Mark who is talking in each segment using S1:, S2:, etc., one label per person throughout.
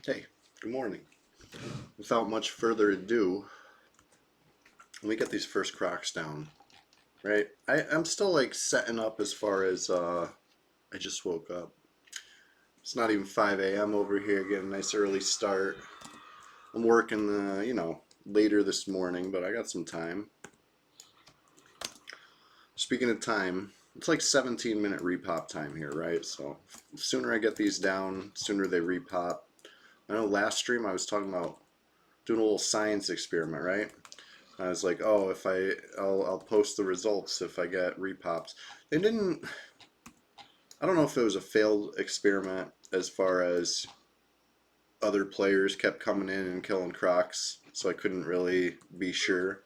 S1: Hey, good morning. Without much further ado, let me get these first crocs down. Right? I'm still like setting up as far as I just woke up. It's not even 5 a.m. over here, getting a nice early start. I'm working later this morning, but I got some time. Speaking of time, it's like 17-minute repop time here, right? So the sooner I get these down, sooner they repop. I know last stream I was talking about doing a little science experiment, right? I was like, oh, if I'll post the results if I get repops. They didn't. I don't know if it was a failed experiment as far as other players kept coming in and killing crocs, so I couldn't really be sure.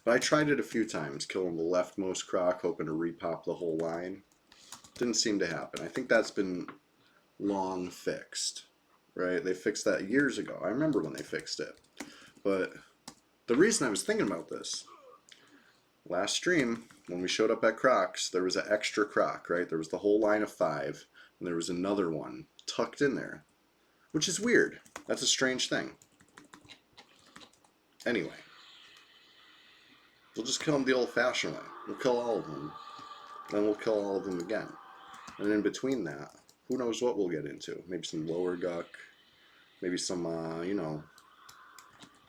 S1: But I tried it a few times, killing the leftmost croc, hoping to repop the whole line. Didn't seem to happen. I think that's been long fixed, right? They fixed that years ago. I remember when they fixed it. But the reason I was thinking about this last stream, when we showed up at Crocs, there was an extra Croc, right? There was the whole line of 5, and there was another one tucked in there, which is weird. That's a strange thing. Anyway, we'll just kill them the old-fashioned way. We'll kill all of them, then we'll kill all of them again. And in between that, who knows what we'll get into? Maybe some lower duck, maybe some,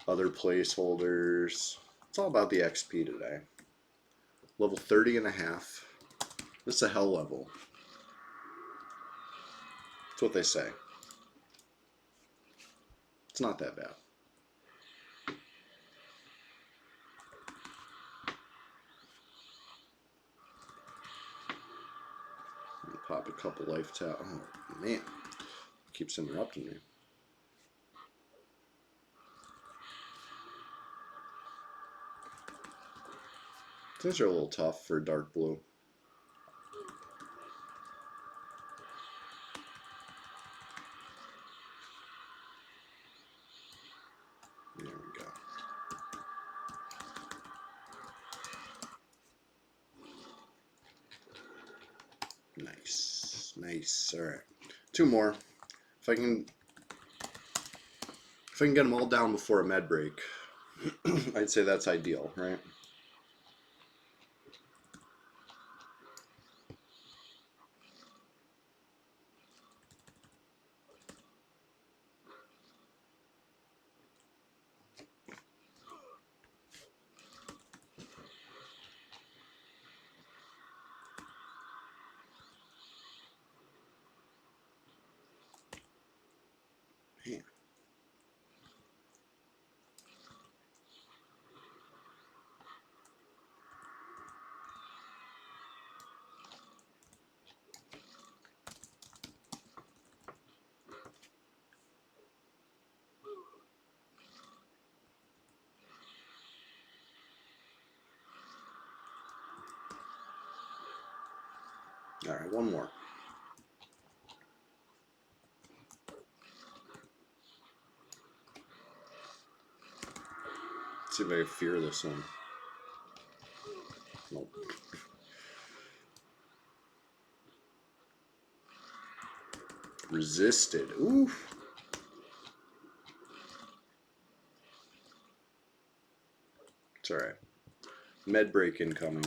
S1: other placeholders. It's all about the XP today. Level 30 and a half. This is a hell level. That's what they say. It's not that bad. Pop a couple life tap. Oh man, keeps interrupting me. These are a little tough for dark blue. There we go. Nice, nice. All right, 2 more. If I can get them all down before a med break, I'd say that's ideal, right? Man. All right, one more. Let's see if I can fear this one. Nope. Resisted. Oof. It's all right. Med break incoming.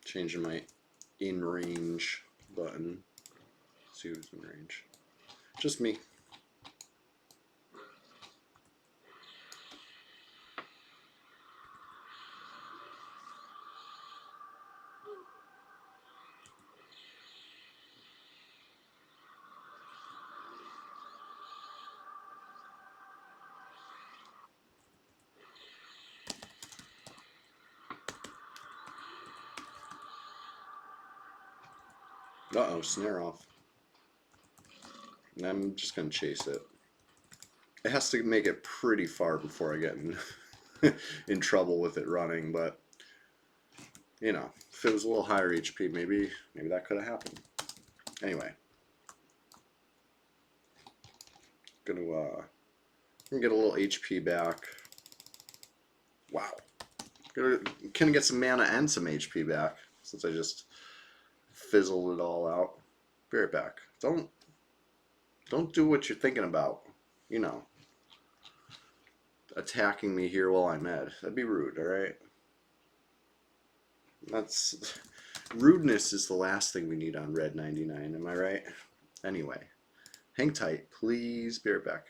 S1: Changing my in range button. Let's see who's in range. Just me. Uh-oh, snare off. And I'm just going to chase it. It has to make it pretty far before I get in trouble with it running, but, you know, if it was a little higher HP, maybe that could have happened. Anyway. Gonna get a little HP back. Wow. Can get some mana and some HP back since I just fizzled it all out. Be right back. Don't do what you're thinking about. You know, attacking me here while I'm mad. That'd be rude, alright? That's... Rudeness is the last thing we need on Red 99, am I right? Anyway, hang tight, please. Be right back.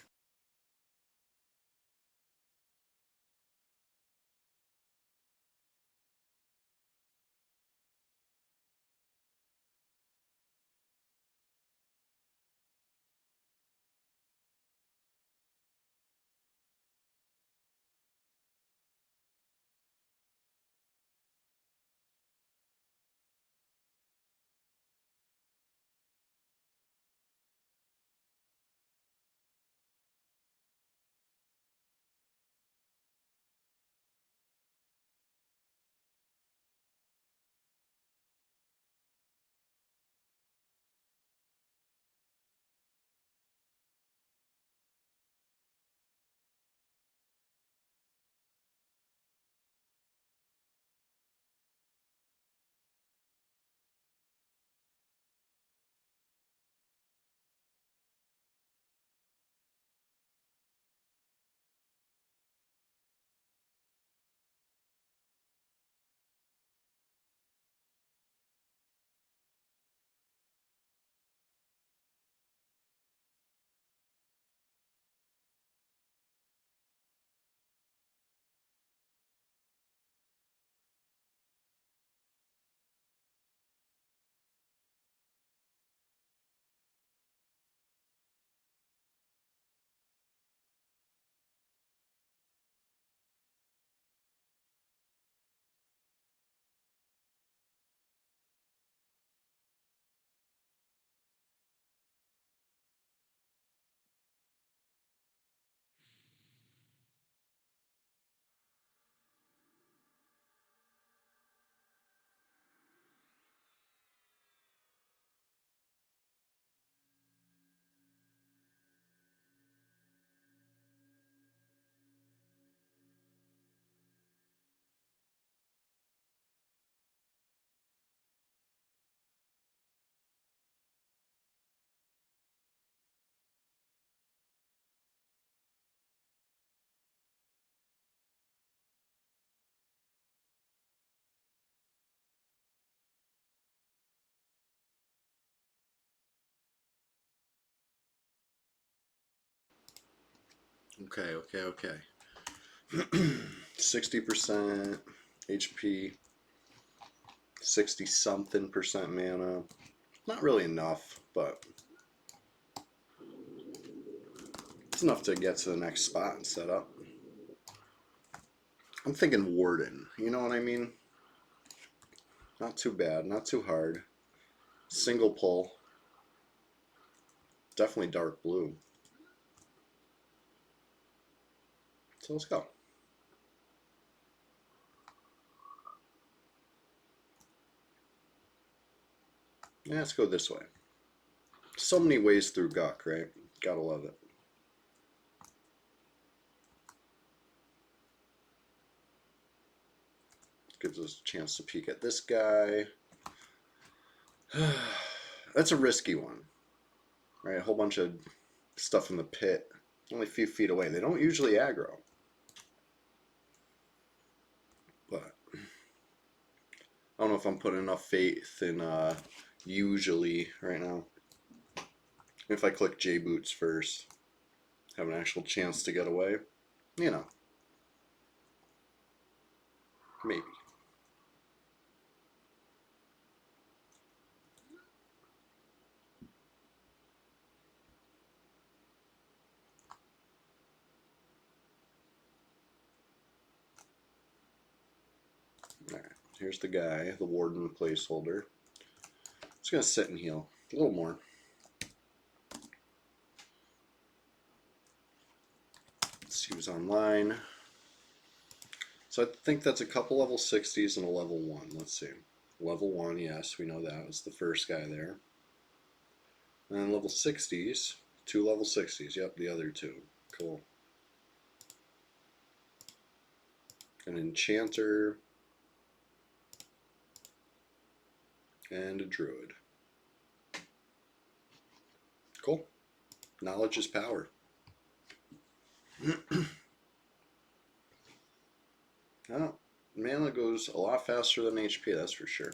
S1: Okay. 60% HP, 60 something percent mana. Not really enough, but it's enough to get to the next spot and set up. I'm thinking Warden, you know what I mean? Not too bad, not too hard. Single pull. Definitely dark blue. So let's go. Yeah, let's go this way. So many ways through Guk, right? Gotta love it. Gives us a chance to peek at this guy. That's a risky one, right? A whole bunch of stuff in the pit. Only a few feet away. They don't usually aggro. But I don't know if I'm putting enough faith in usually right now. If I click J Boots first, have an actual chance to get away, you know, maybe. Alright, here's the guy, the Warden placeholder. Just gonna sit and heal a little more. Let's see who's online. So I think that's a couple level 60s and a level 1. Let's see. Level 1, yes, we know that was the first guy there. And then level 60s, 2 level 60s. Yep, the other 2. Cool. an enchanter, and a druid. Cool. Knowledge is power. Oh, mana goes a lot faster than HP, that's for sure.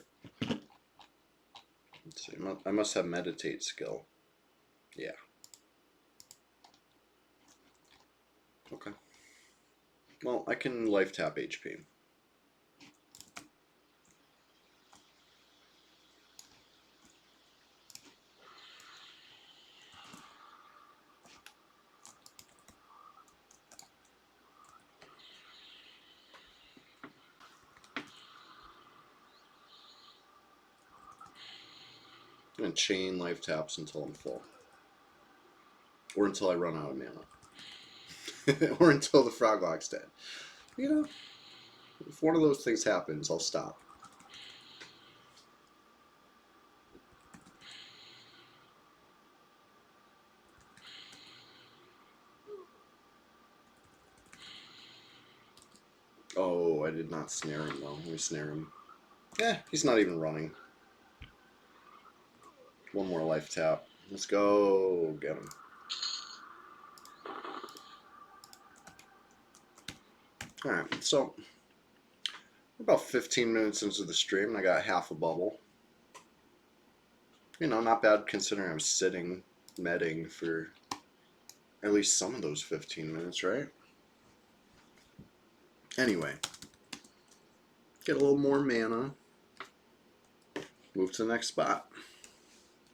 S1: Let's see, I must have meditate skill. Yeah. Okay. Well, I can life tap HP. I'm going to chain life taps until I'm full. Or until I run out of mana. Or until the Froglock's dead. You know, if one of those things happens, I'll stop. Oh, I did not snare him though. Let me snare him. Yeah, he's not even running. One more life tap. Let's go get him. Alright, so we're about 15 minutes into the stream and I got half a bubble. You know, not bad considering I was sitting, medding for at least some of those 15 minutes, right? Anyway, get a little more mana. Move to the next spot.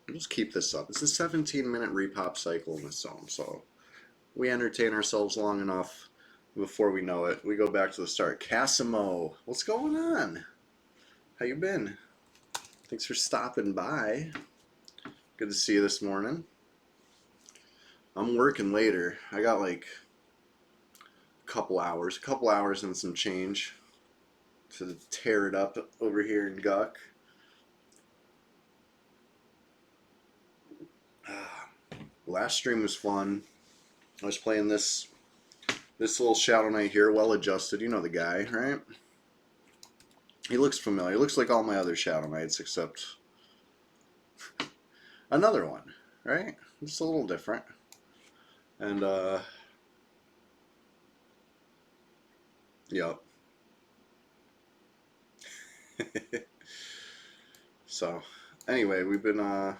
S1: Let's keep this up. It's a 17-minute repop cycle in this zone, so we entertain ourselves long enough. Before we know it, we go back to the start. Casimo, what's going on? How you been? Thanks for stopping by. Good to see you this morning. I'm working later. I got like a couple hours and some change to tear it up over here in Guck. Last stream was fun. I was playing this little Shadow Knight here, Well-Adjusted. You know the guy, right? He looks familiar. He looks like all my other Shadow Knights, except another one, right? Just a little different. And, yep. So, anyway, we've been,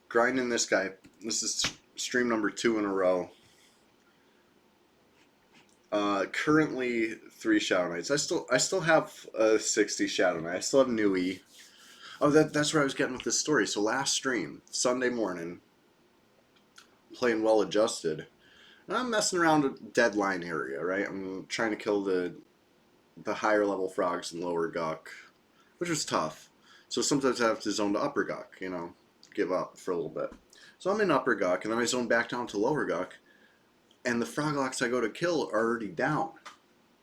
S1: grinding this guy. This is stream number 2 in a row. Currently 3 Shadow Knights. I still have 60 Shadow Knight. I still have Nui. Oh, that's where I was getting with this story. So last stream, Sunday morning, playing Well-Adjusted, and I'm messing around a deadline area, right? I'm trying to kill the higher level frogs in lower Guck, which was tough. So sometimes I have to zone to upper Guck, you know, give up for a little bit. So I'm in upper Guck, and then I zone back down to lower Guck, and the Froglocks I go to kill are already down,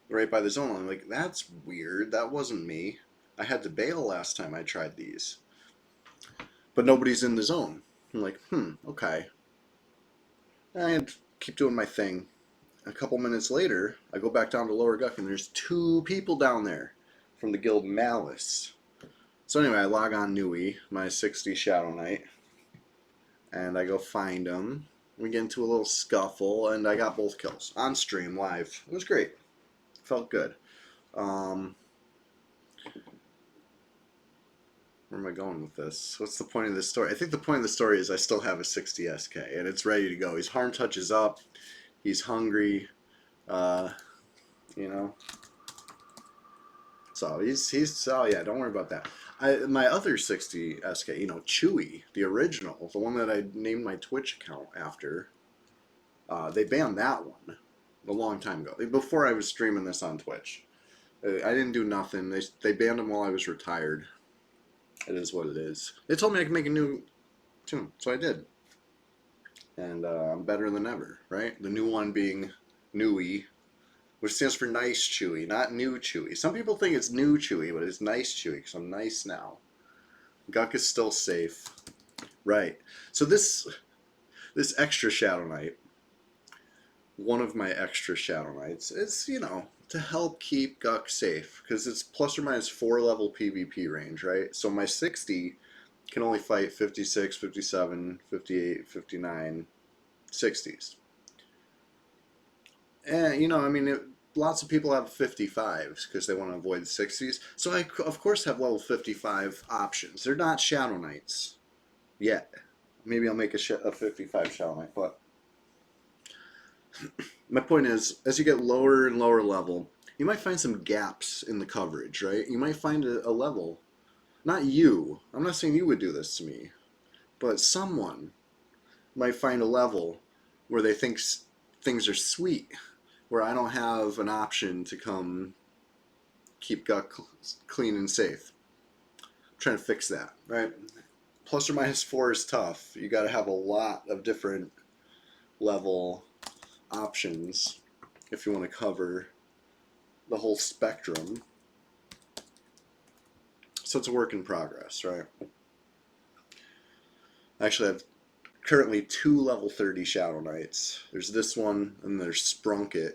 S1: right by the zone. I'm like, that's weird. That wasn't me. I had to bail last time I tried these. But nobody's in the zone. I'm like, okay. I keep doing my thing. A couple minutes later, I go back down to lower Guck, and there's 2 people down there from the guild Malice. So anyway, I log on Nui, my 60 Shadow Knight, and I go find him. We get into a little scuffle, and I got both kills on stream live. It was great. Felt good. Where am I going with this? What's the point of this story? I think the point of the story is I still have a 60 SK, and it's ready to go. His harm touch is up. He's hungry. You know. So he's oh yeah, don't worry about that. My other 60 SK, you know, Chewy, the original, the one that I named my Twitch account after, they banned that one a long time ago. Before I was streaming this on Twitch. I didn't do nothing. They banned him while I was retired. It is what it is. They told me I could make a new tune, so I did. And I'm better than ever, right? The new one being Nui, which stands for nice Chewy, not new Chewy. Some people think it's new Chewy, but it's nice Chewy because I'm nice now. Guck is still safe. Right. So this extra Shadow Knight, one of my extra Shadow Knights, is, you know, to help keep Guck safe, because it's plus or minus 4 level PvP range, right? So my 60 can only fight 56, 57, 58, 59, 60s. And, you know, I mean, lots of people have 55s because they want to avoid the 60s. So I, of course, have level 55 options. They're not Shadow Knights yet. Maybe I'll make a 55 Shadow Knight, but my point is, as you get lower and lower level, you might find some gaps in the coverage, right? You might find a level, not you, I'm not saying you would do this to me, but someone might find a level where they think things are sweet, where I don't have an option to come keep Guck clean and safe. I'm trying to fix that, right? Plus or minus 4 is tough. You got to have a lot of different level options if you want to cover the whole spectrum. So it's a work in progress, right? Actually, I have currently 2 level 30 Shadow Knights. There's this one, and there's Sprunket.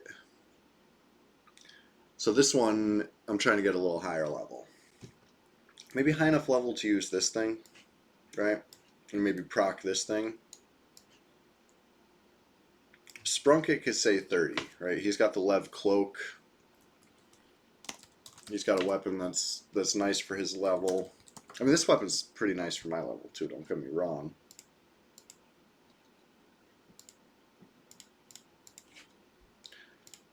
S1: So this one, I'm trying to get a little higher level. Maybe high enough level to use this thing, right? And maybe proc this thing. Sprunket could say 30, right? He's got the Lev Cloak. He's got a weapon that's nice for his level. I mean, this weapon's pretty nice for my level, too, don't get me wrong.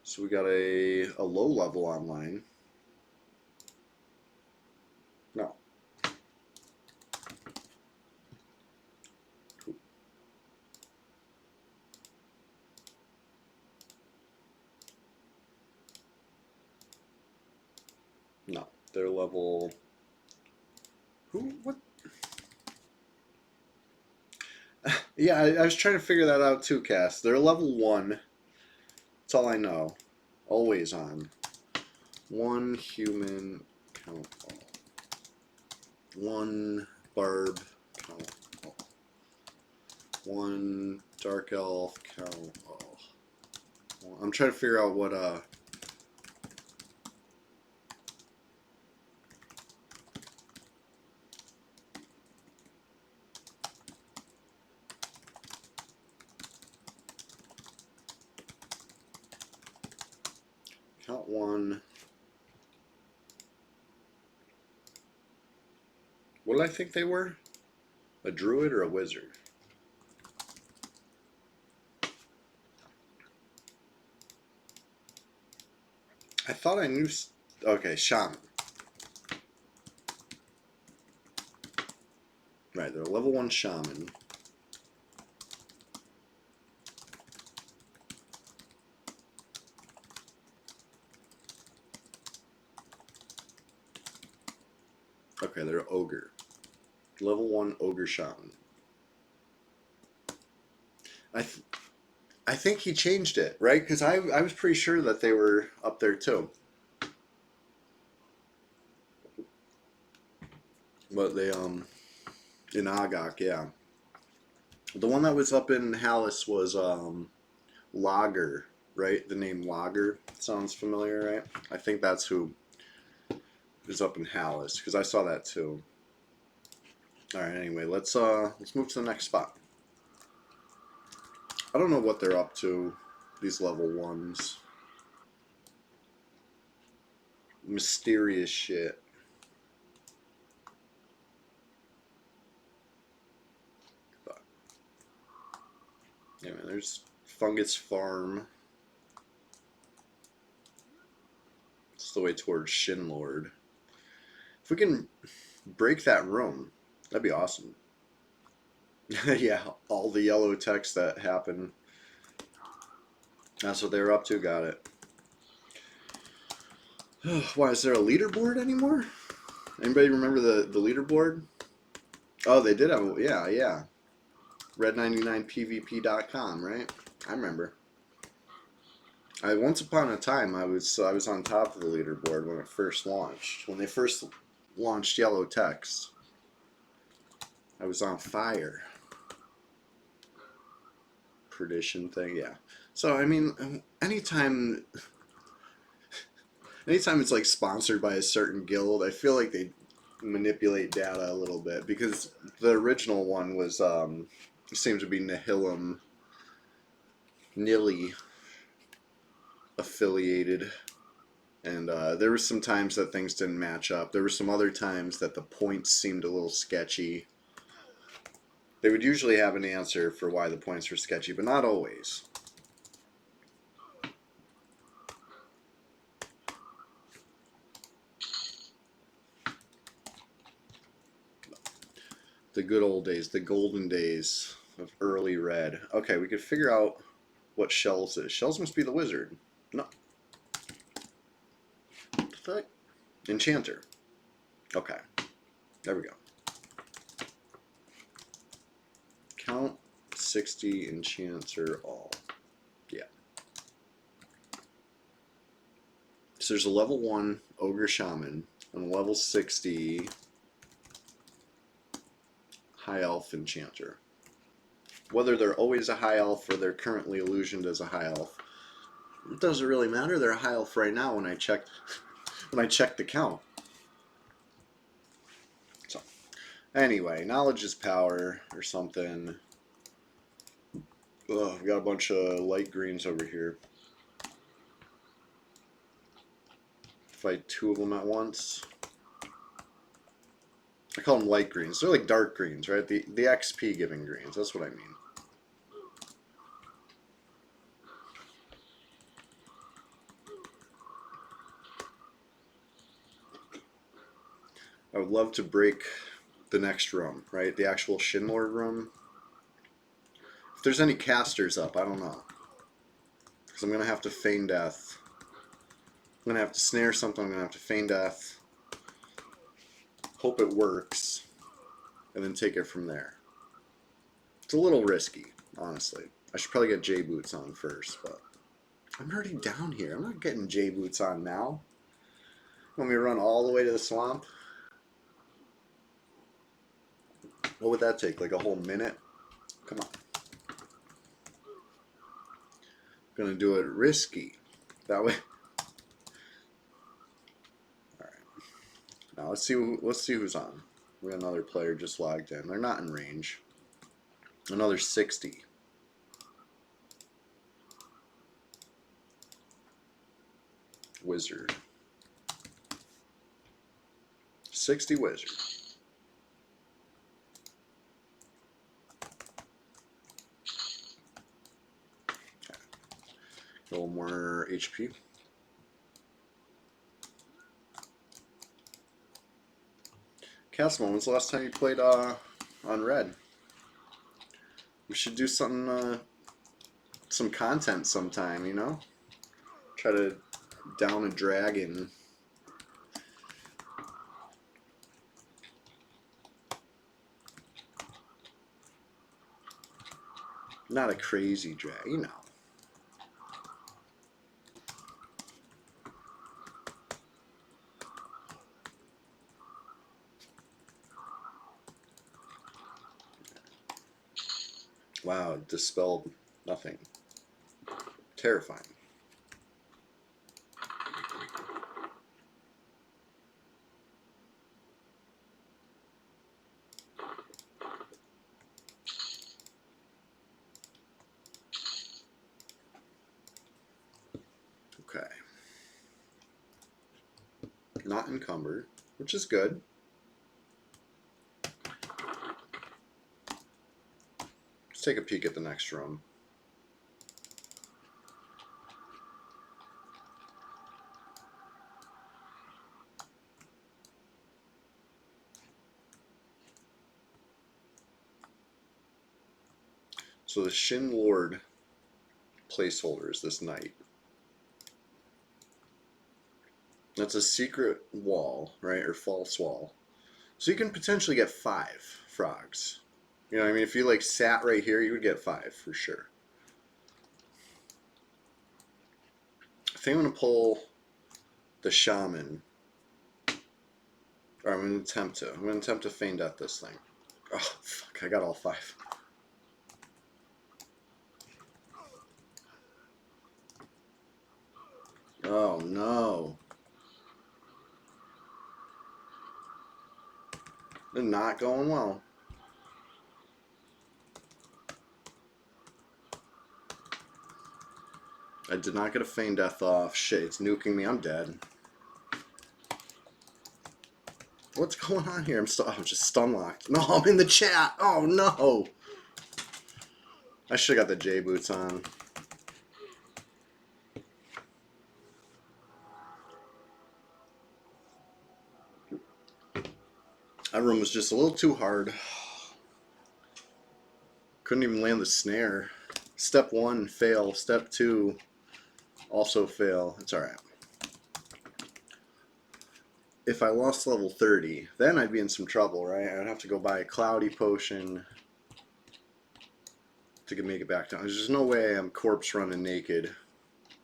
S1: So we got a low level online. No. No. They're level... Who? What? Yeah, I was trying to figure that out too, Cass. They're level 1. That's all I know. Always on. 1 human count all. 1 barb count all. 1 dark elf count all. I'm trying to figure out what count 1. What did I think they were? A druid or a wizard? I thought I knew... Okay, shaman. Right, they're a level 1 shaman. Okay, they're ogre. Level 1 ogre shaman. I think he changed it, right? Because I was pretty sure that they were up there too. But they, in Agak, yeah. The one that was up in Hallis was, Lager, right? The name Lager sounds familiar, right? I think that's who is up in Hallis, because I saw that too. Alright, anyway, let's move to the next spot. I don't know what they're up to, these level 1s. Mysterious shit. But, anyway, there's Fungus Farm. It's the way towards Shinlord. If we can break that room, that'd be awesome. Yeah, all the yellow text that happened. That's what they were up to, got it. Why, is there a leaderboard anymore? Anybody remember the leaderboard? Oh, they did have, yeah. Red99pvp.com, right? I remember. Once upon a time, I was on top of the leaderboard when it first launched. When they first launched yellow text, I was on fire. Perdition thing, yeah. So, I mean, anytime Anytime it's like sponsored by a certain guild, I feel like they manipulate data a little bit because the original one was seemed to be Nihilum Nilly affiliated, and there were some times that things didn't match up. There were some other times that the points seemed a little sketchy. They would usually have an answer for why the points were sketchy, but not always. The good old days, the golden days of early red. Okay, we could figure out what Shells is. Shells must be the wizard. No. Enchanter. Okay. There we go. Count 60 Enchanter all. Yeah. So there's a level 1 Ogre Shaman and a level 60 High Elf Enchanter. Whether they're always a High Elf or they're currently illusioned as a High Elf, it doesn't really matter. They're a High Elf right now when I check the count. So anyway, knowledge is power or something. Ugh, we got a bunch of light greens over here. Fight 2 of them at once. I call them light greens. They're like dark greens, right? The XP giving greens. That's what I mean. I would love to break the next room, right? The actual Shinlord room. If there's any casters up, I don't know. Because I'm going to have to feign death. I'm going to have to snare something. I'm going to have to feign death. Hope it works. And then take it from there. It's a little risky, honestly. I should probably get J boots on first, but I'm already down here. I'm not getting J boots on now. Want me to run all the way to the swamp? What would that take? Like a whole minute? Come on. Gonna do it risky. That way. Alright. Now let's see who's on. We got another player just logged in. They're not in range. Another 60. Wizard. 60 wizard. Okay. A little more HP. Castleman, when's the last time you played on red? We should do something, some content sometime, you know? Try to down a dragon. Not a crazy drag, you know. Wow, dispelled nothing. Terrifying. Okay. Not encumbered, which is good. Let's take a peek at the next room. So the Shin Lord placeholder is this knight. That's a secret wall, right, or false wall. So you can potentially get 5 frogs. You know what I mean? If you like sat right here, you would get 5 for sure. I think I'm going to pull the shaman. Or I'm going to attempt to feign death this thing. Oh, fuck, I got all 5. Oh, no. They're not going well. I did not get a feign death off. Shit, it's nuking me. I'm dead. What's going on here? I'm just stun locked. No, I'm in the chat. Oh no. I should have got the J boots on. That room was just a little too hard. Couldn't even land the snare. Step 1, fail. Step 2, also fail. It's alright. If I lost level 30, then I'd be in some trouble, right? I'd have to go buy a cloudy potion to make it back down. There's just no way I'm corpse running naked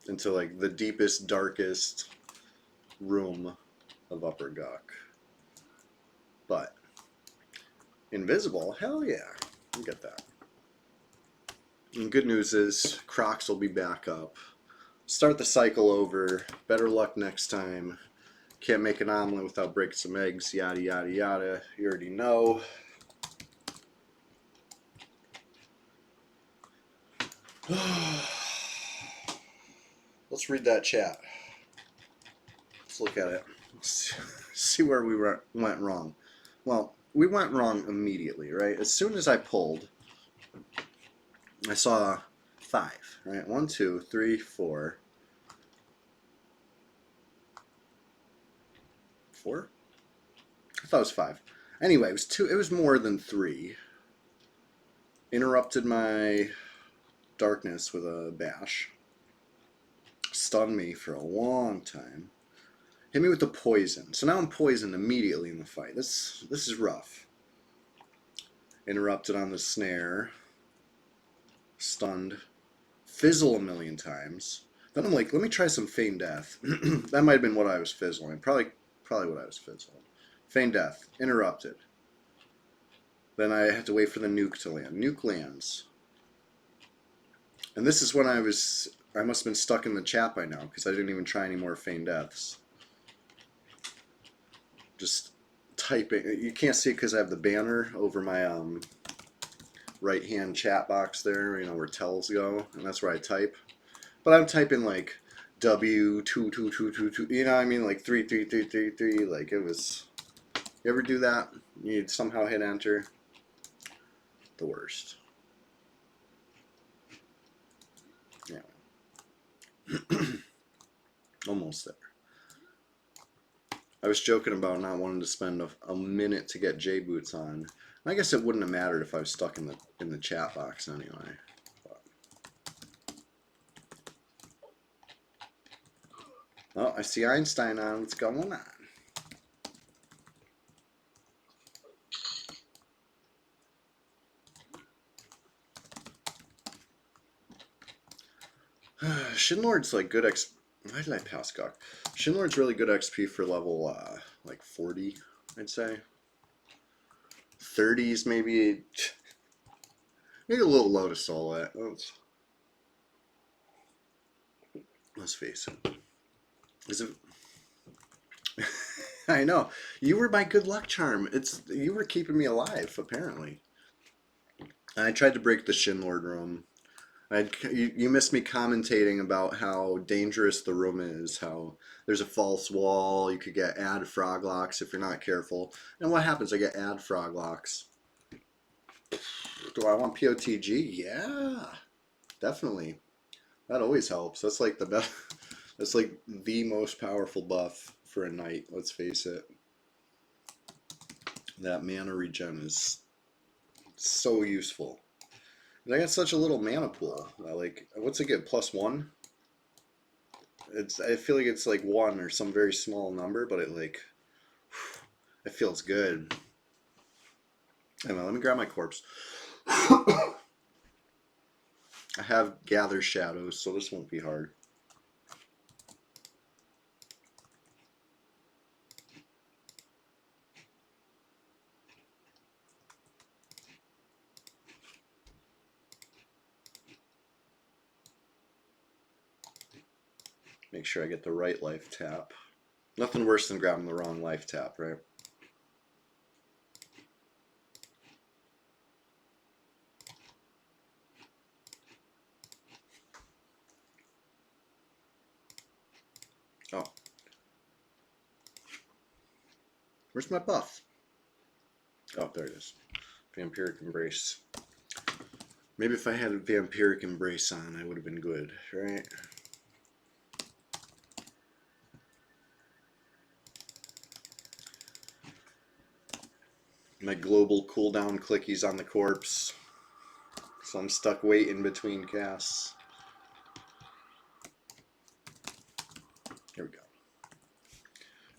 S1: into like the deepest, darkest room of Upper Guk. But invisible, hell yeah, you get that. And good news is Crocs will be back up. Start the cycle over. Better luck next time. Can't make an omelet without breaking some eggs. Yada yada yada. You already know. Let's read that chat. Let's look at it. Let's see where we went wrong. Well, we went wrong immediately, right? As soon as I pulled, I saw 5, right? 1, 2, 3, 4. 4? I thought it was 5. Anyway, it was 2. It was more than 3. Interrupted my darkness with a bash. Stunned me for a long time. Hit me with the poison. So now I'm poisoned immediately in the fight. This is rough. Interrupted on the snare. Stunned. Fizzle a million times. Then I'm like, let me try some feign death. That might have been what I was fizzling. Probably what I was fizzling. Feign death. Interrupted. Then I had to wait for the nuke to land. Nuke lands. And this is when I must have been stuck in the chat by now because I didn't even try any more feign deaths. Just typing. You can't see it because I have the banner over my right hand chat box there, you know, where tells go, and that's where I type. But I'm typing like W22222, you know what I mean, like 33333, like it was. You ever do that? You'd somehow hit enter. The worst. Yeah. Almost there. I was joking about not wanting to spend a minute to get J boots on. I guess it wouldn't have mattered if I was stuck in the chat box anyway. But. Oh, I see Einstein on. What's going on? Shinlord's like good XP. Why did I pass Guk? Shinlord's really good XP for level like 40, I'd say. 30s maybe. Maybe a little low to soul at. Let's face it. Is it? I know. You were my good luck charm. You were keeping me alive, apparently. I tried to break the Shinlord room. You missed me commentating about how dangerous the room is, how there's a false wall, you could get ad froglocks if you're not careful. And what happens? I get ad froglocks. Do I want POTG? Yeah, definitely. That always helps. That's like the best. That's like the most powerful buff for a knight. Let's face it. That mana regen is so useful. And I got such a little mana pool. Like, what's it get? +1? I feel like it's like 1 or some very small number, but it feels good. Anyway, let me grab my corpse. I have Gather Shadows, so this won't be hard. Make sure I get the right life tap. Nothing worse than grabbing the wrong life tap, right? Oh. Where's my buff? Oh, there it is. Vampiric Embrace. Maybe if I had a Vampiric Embrace on, I would have been good, right? My global cooldown clickies on the corpse. So I'm stuck waiting between casts. Here we go.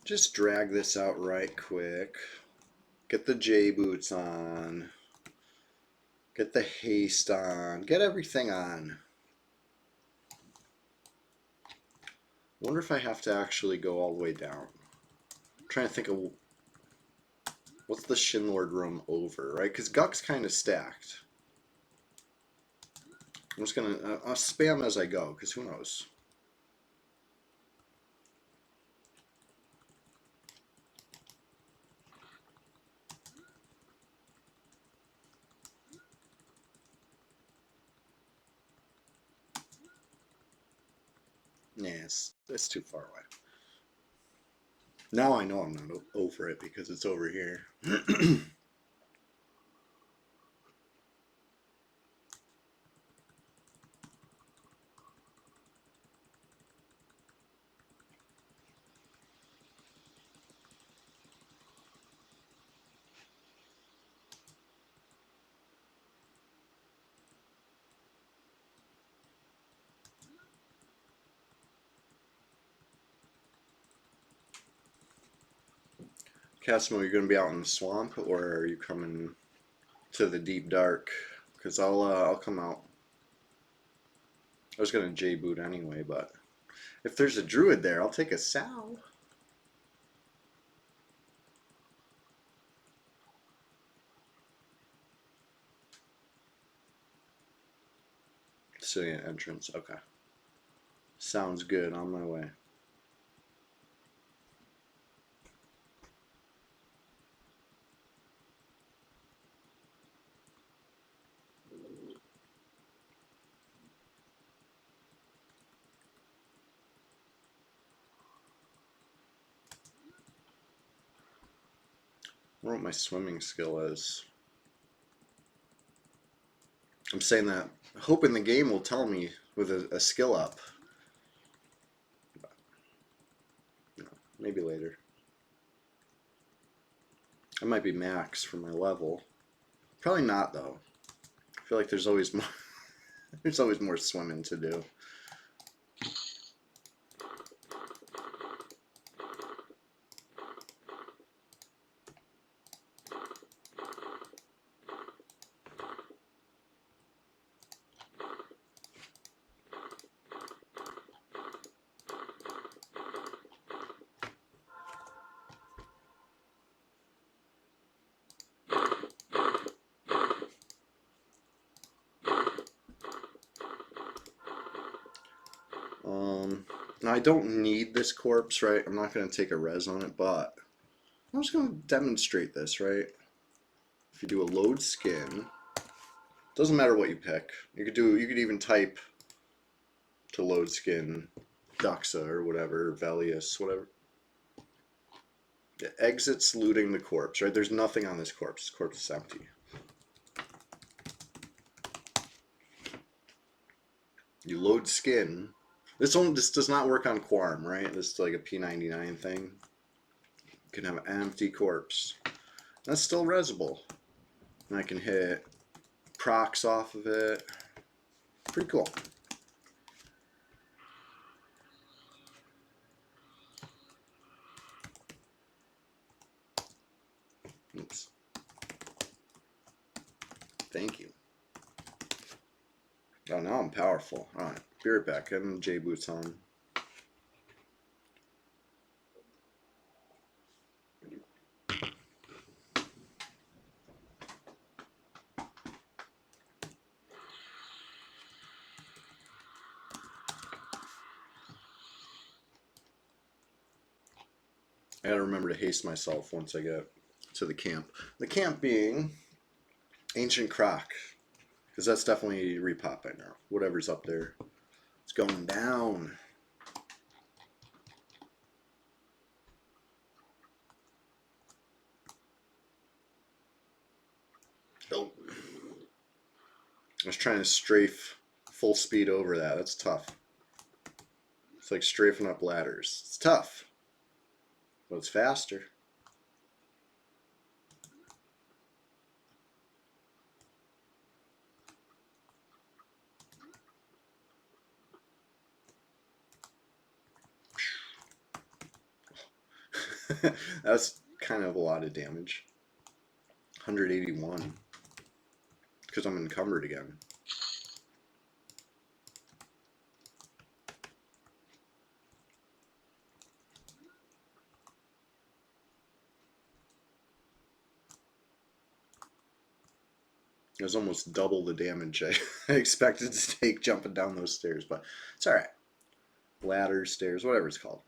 S1: Just drag this out right quick. Get the J boots on. Get the haste on. Get everything on. Wonder if I have to actually go all the way down. I'm trying to think of what's the Shinlord room over, right? Because Guck's kind of stacked. I'm just gonna I'll spam as I go, because who knows? Nah, it's too far away. Now I know I'm not over it because it's over here. Casimo, you're gonna be out in the swamp, or are you coming to the deep dark? Because I'll come out. I was gonna J boot anyway, but if there's a druid there, I'll take a sow. Civilian entrance. Okay. Sounds good. On my way. I wonder what my swimming skill is. I'm saying that, hoping the game will tell me with a skill up. No, maybe later. I might be max for my level. Probably not though. I feel like there's always more. There's always more swimming to do. Now I don't need this corpse, right? I'm not going to take a res on it, but I'm just going to demonstrate this, right? If you do a load skin, doesn't matter what you pick. You could even type to load skin Duxa or whatever, Velius, whatever. It exits looting the corpse, right? There's nothing on this corpse. This corpse is empty. You load skin. This does not work on Quarm, right? This is like a P99 thing. You can have an empty corpse. That's still resable. And I can hit procs off of it. Pretty cool. Oops. Thank you. Oh, now I'm powerful. Alright, be right back. Getting J boots on. I gotta remember to haste myself once I get to the camp. The camp being Ancient Croc, because that's definitely repop right now. Whatever's up there, it's going down. was trying to strafe full speed over that. That's tough. It's like strafing up ladders. It's tough, but it's faster. That's kind of a lot of damage. 181. Because I'm encumbered again. It was almost double the damage I expected to take jumping down those stairs, but it's alright. Ladders, stairs, whatever it's called.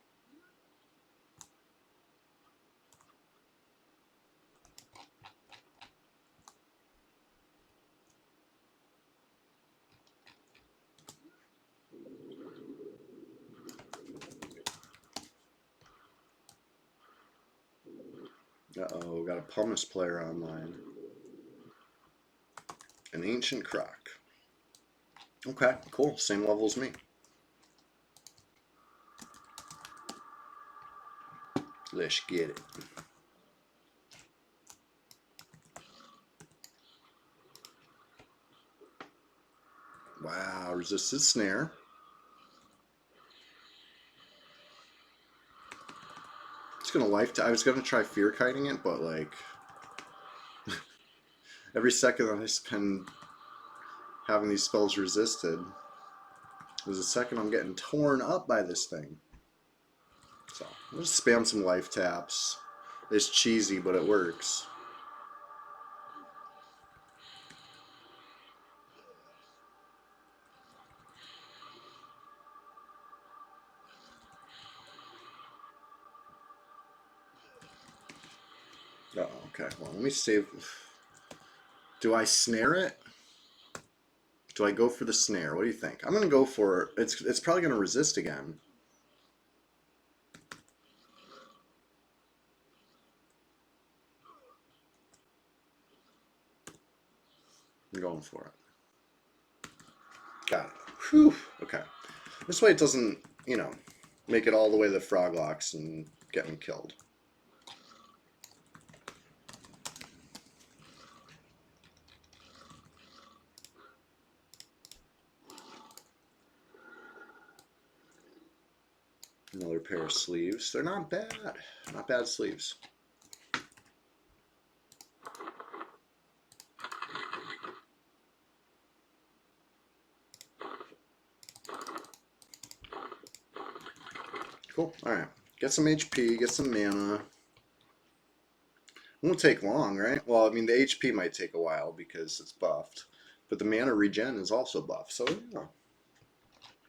S1: Uh-oh, got a pumice player online. An ancient croc. Okay, cool. Same level as me. Let's get it. Wow, resisted snare. It's gonna I was gonna try fear kiting it, but like every second I spend having these spells resisted, there's a second I'm getting torn up by this thing. So I'll just spam some life taps. It's cheesy, but it works. Oh, okay. Well, let me save. Do I snare it? Do I go for the snare? What do you think? I'm gonna go for it. It's probably gonna resist again. I'm going for it. Got it. Whew. Okay. This way it doesn't, make it all the way to the frog locks and get me killed. Another pair of sleeves. They're not bad. Not bad sleeves. Cool. Alright. Get some HP, get some mana. It won't take long, right? Well, I mean, the HP might take a while because it's buffed. But the mana regen is also buffed. So,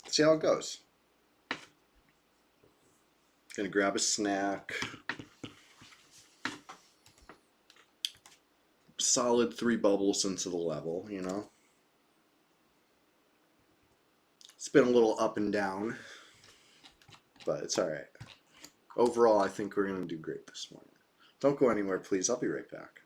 S1: see how it goes. Gonna grab a snack. Solid 3 bubbles into the level, It's been a little up and down, but it's alright. Overall, I think we're going to do great this morning. Don't go anywhere, please. I'll be right back.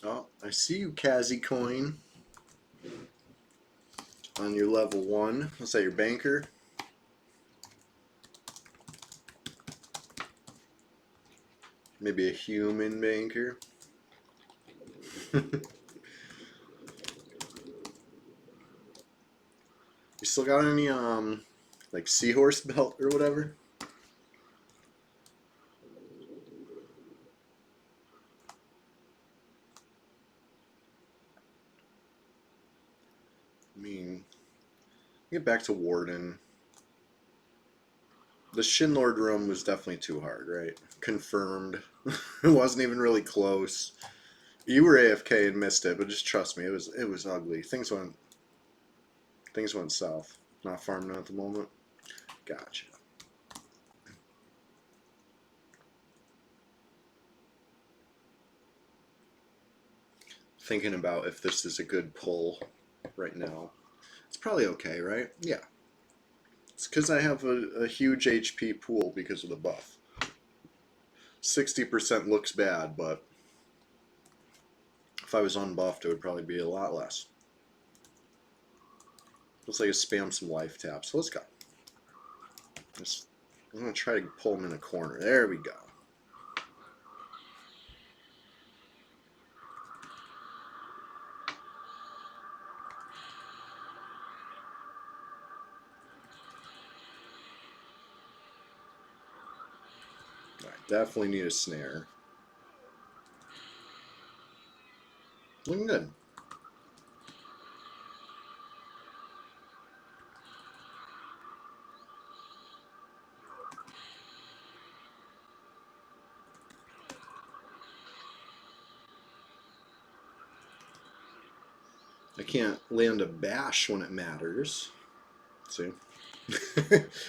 S1: Oh, I see you, Kazi Coin. On your level 1. What's that, your banker? Maybe a human banker. You still got any like seahorse belt or whatever? I mean, get back to Warden. The Shinlord room was definitely too hard, right? Confirmed. It wasn't even really close. You were AFK and missed it, but just trust me, it was ugly. Things went south. Not farming at the moment. Gotcha. Thinking about if this is a good pull right now. It's probably okay, right? Yeah. It's because I have a huge HP pool because of the buff. 60% looks bad, but if I was unbuffed, it would probably be a lot less. Looks like I spam some life taps. So let's go. I'm going to try to pull him in a corner. There we go. All right, definitely need a snare. Looking good. I can't land a bash when it matters. See?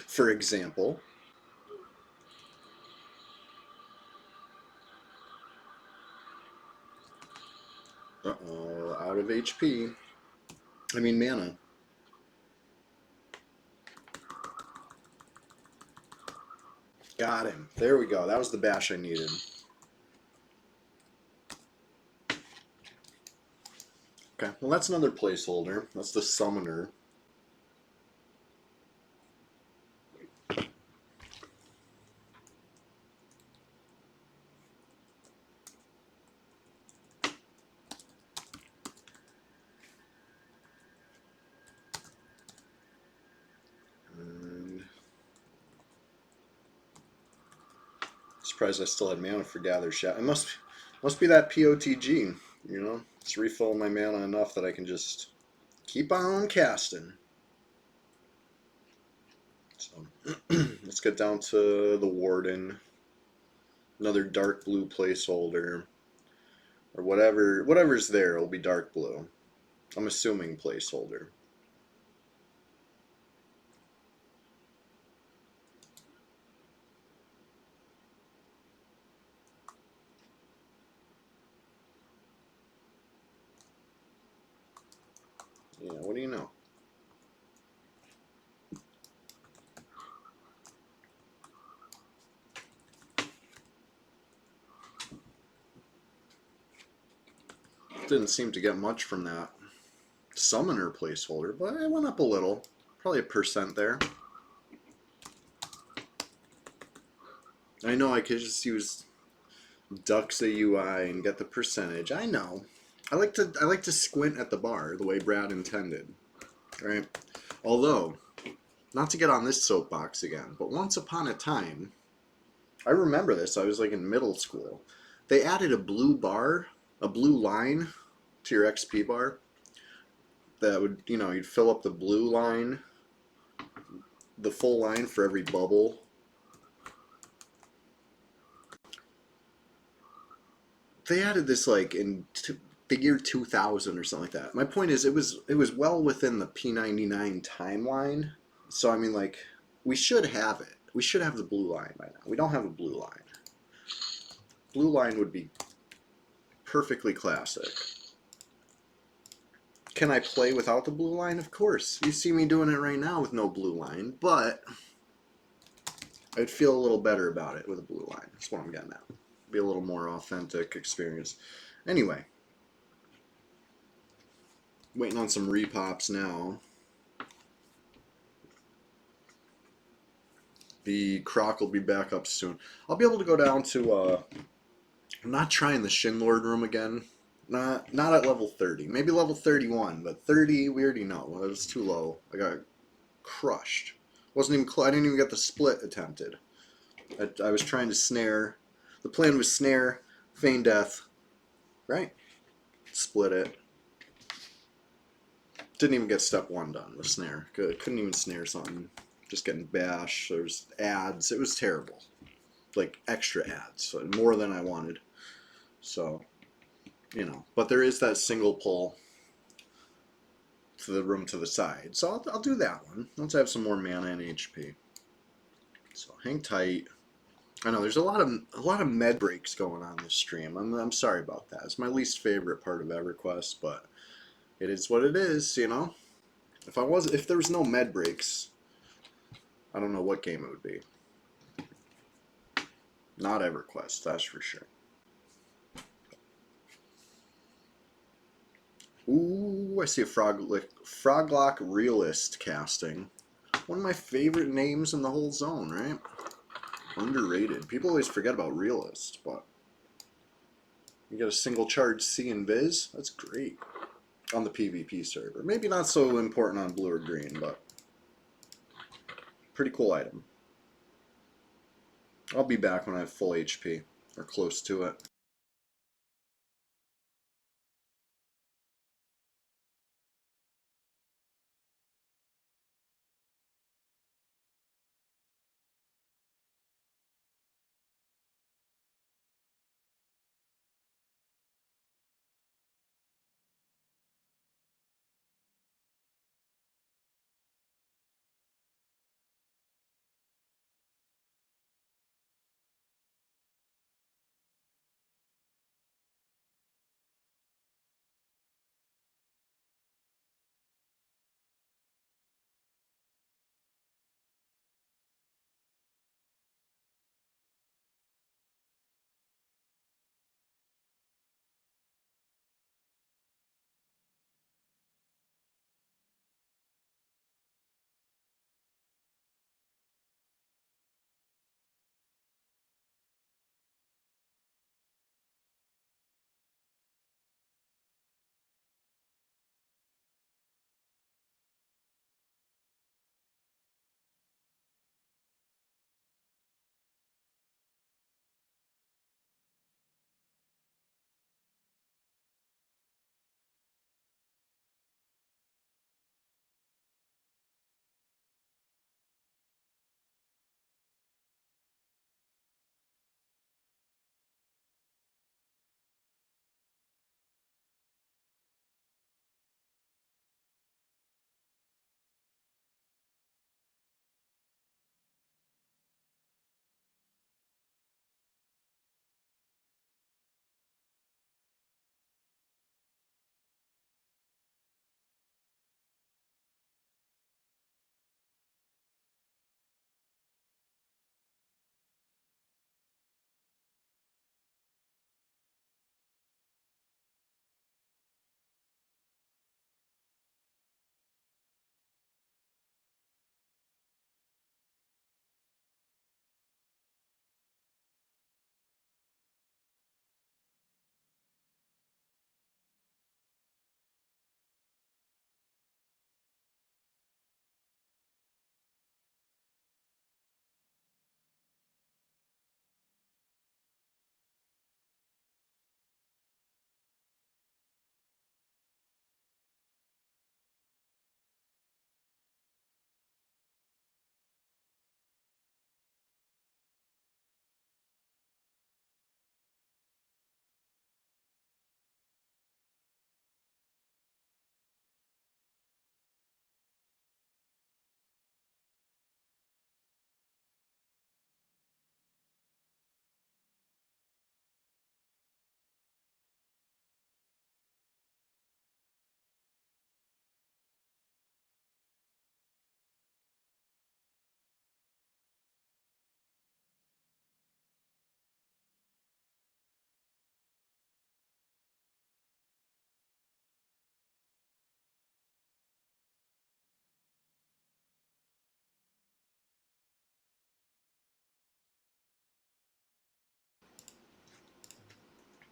S1: For example. Uh-oh, out of HP. I mean mana. Got him. There we go. That was the bash I needed. Okay, well that's another placeholder. That's the summoner. And surprised I still had mana for Gather Shadow. It must be that POTG, you know? It's refilling my mana enough that I can just keep on casting. So let's get down to the Warden. Another dark blue placeholder. Or whatever's there will be dark blue. I'm assuming placeholder. Yeah, what do you know? Didn't seem to get much from that summoner placeholder, but it went up a little. Probably a % there. I know I could just use Ducks UI and get the percentage. I know. I like to squint at the bar the way Brad intended. Right? Although, not to get on this soapbox again, but once upon a time, I remember this, I was like in middle school. They added a blue bar, a blue line to your XP bar that would, you'd fill up the blue line, the full line for every bubble. They added this like in the year 2000 or something like that. My point is, it was well within the P99 timeline. So I mean, like, we should have it. We should have the blue line by now. We don't have a blue line. Blue line would be perfectly classic. Can I play without the blue line? Of course. You see me doing it right now with no blue line, but I'd feel a little better about it with a blue line. That's what I'm getting at. Be a little more authentic experience. Anyway, Waiting on some repops now. The croc will be back up soon. I'll be able to go down to. I'm not trying the Shinlord room again. Not at level 30. Maybe level 31, but 30 we already know. Well, it was too low. I got crushed. Wasn't even. I didn't even get the split attempted. I was trying to snare. The plan was snare, feign death, right? Split it. Didn't even get step one done with snare. Couldn't even snare something. Just getting bashed. There's ads. It was terrible. Like extra ads. So more than I wanted. So, But there is that single pull to the room to the side. So I'll do that one. Once I have some more mana and HP. So hang tight. I know there's a lot of med breaks going on this stream. I'm sorry about that. It's my least favorite part of EverQuest, but it is what it is, If there was no med breaks, I don't know what game it would be. Not EverQuest, that's for sure. Ooh, I see a Froglock Realist casting. One of my favorite names in the whole zone, right? Underrated. People always forget about Realist, but you get a single charge C and Viz. That's great on the PvP server. Maybe not so important on blue or green, but pretty cool item. I'll be back when I have full HP or close to it.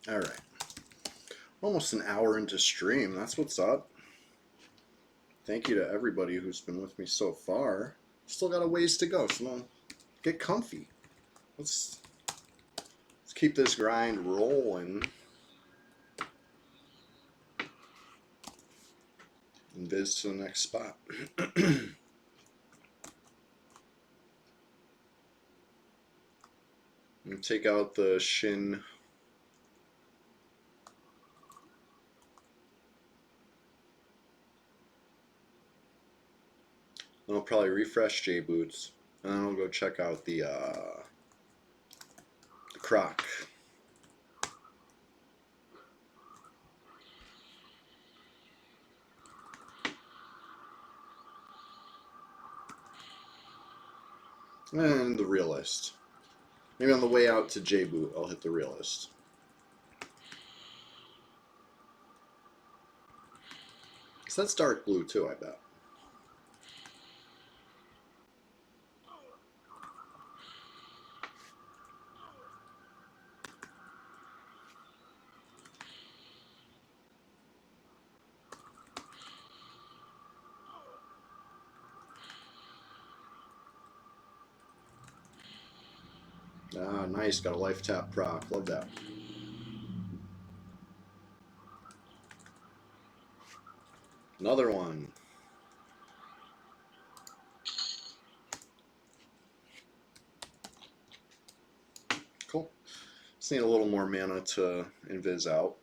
S1: All right. Almost an hour into stream. That's what's up. Thank you to everybody who's been with me so far. Still got a ways to go, so get comfy. Let's keep this grind rolling. And viz to the next spot. And take out the shin. Then I'll probably refresh J boots, and then I'll go check out the croc. And the realist. Maybe on the way out to J boot, I'll hit the realist. So that's dark blue too, I bet. Ah, nice. Got a life tap proc. Love that. Another one. Cool. Just need a little more mana to invis out.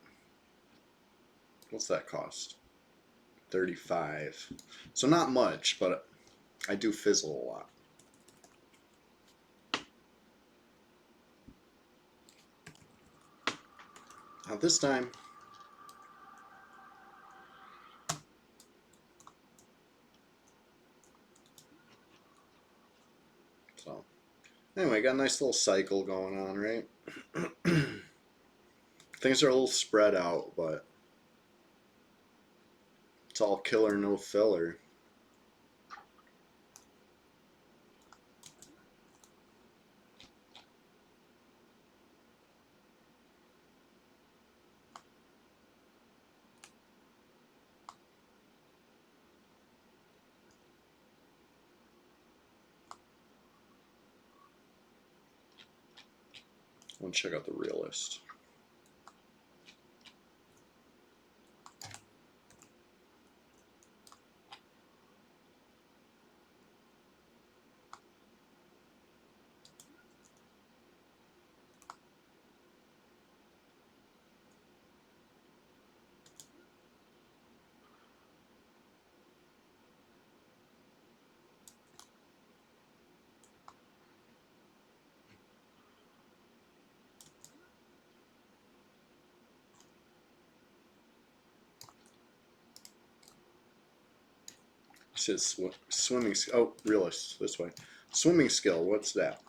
S1: What's that cost? 35. So not much, but I do fizzle a lot. Not this time. So, anyway, got a nice little cycle going on, right? Things are a little spread out, but it's all killer, no filler. I want to check out the realist. It says swimming. Oh, realist this way. Swimming skill. What's that?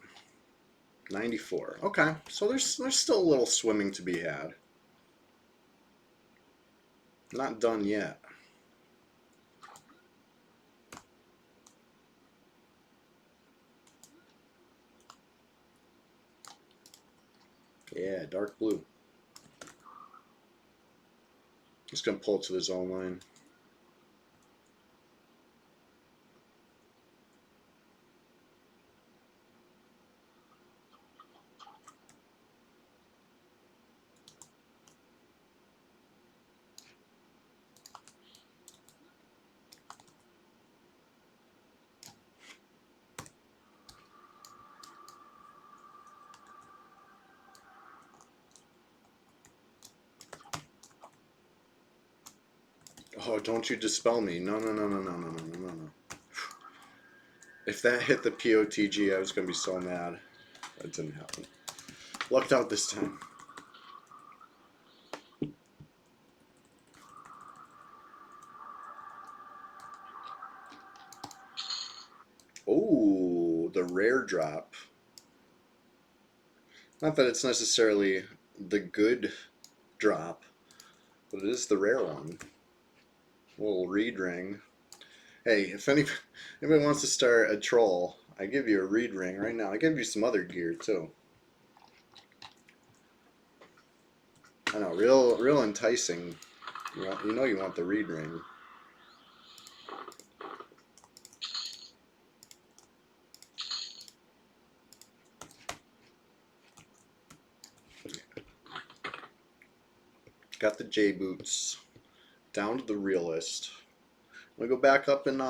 S1: 94. Okay, so there's still a little swimming to be had. Not done yet. Yeah, dark blue. Just gonna pull it to the zone line. Oh, don't you dispel me. No, no, no, no, no, no, no, no, no, no. If that hit the POTG, I was going to be so mad. That didn't happen. Lucked out this time. Oh, the rare drop. Not that it's necessarily the good drop, but it is the rare one. A little reed ring. Hey, if anybody wants to start a troll, I give you a reed ring right now. I give you some other gear too. I know, real enticing. You know you want the reed ring. Got the J boots down to the realist. I'm gonna go back up and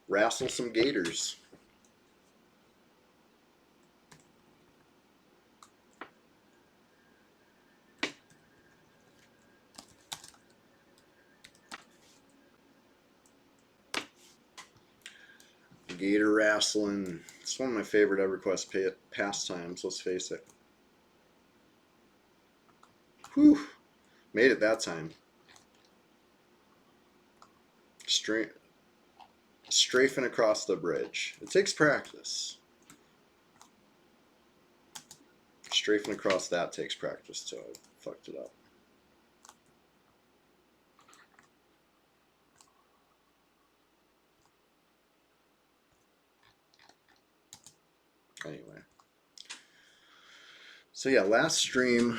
S1: wrestle some gators. Gator wrestling. It's one of my favorite EverQuest pastimes, let's face it. Whew. Made it that time. Strafing across the bridge. It takes practice. Strafing across that takes practice too. I fucked it up. Anyway. So yeah, last stream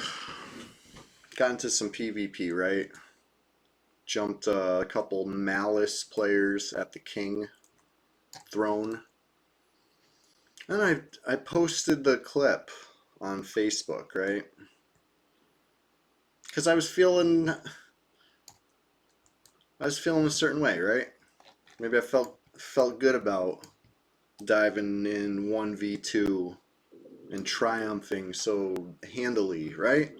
S1: got into some PvP, right? Jumped a couple Malice players at the King throne. And I posted the clip on Facebook, right? Because I was feeling a certain way, right? Maybe I felt good about diving in 1v2 and triumphing so handily, right?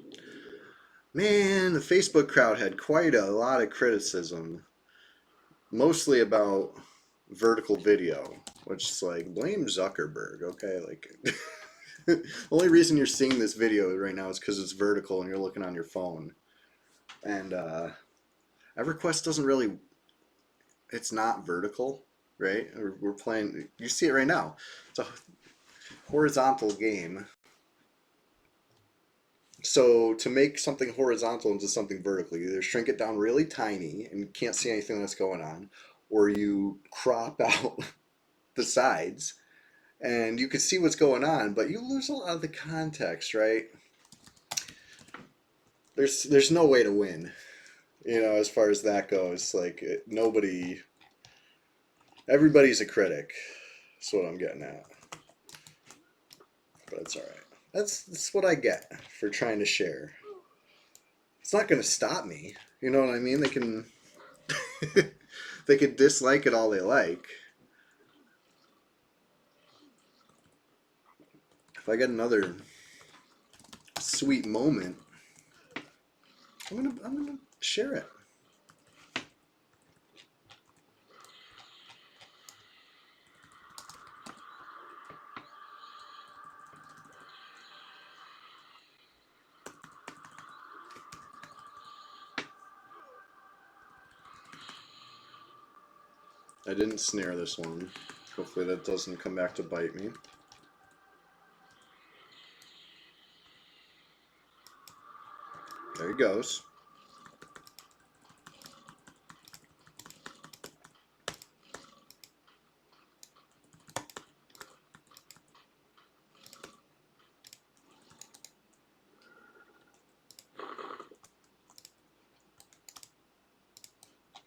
S1: Man, the Facebook crowd had quite a lot of criticism, mostly about vertical video, which is like, blame Zuckerberg, okay? Like, the only reason you're seeing this video right now is because it's vertical and you're looking on your phone. And EverQuest doesn't really, it's not vertical, right? We're playing, you see it right now. It's a horizontal game. So to make something horizontal into something vertical, you either shrink it down really tiny and you can't see anything that's going on, or you crop out the sides and you can see what's going on, but you lose a lot of the context, right? There's no way to win, you know, as far as that goes. Like everybody's a critic. That's what I'm getting at. But it's all right. That's what I get for trying to share. It's not going to stop me. You know what I mean? They can they can dislike it all they like. If I get another sweet moment, I'm gonna share it. I didn't snare this one. Hopefully that doesn't come back to bite me. There he goes.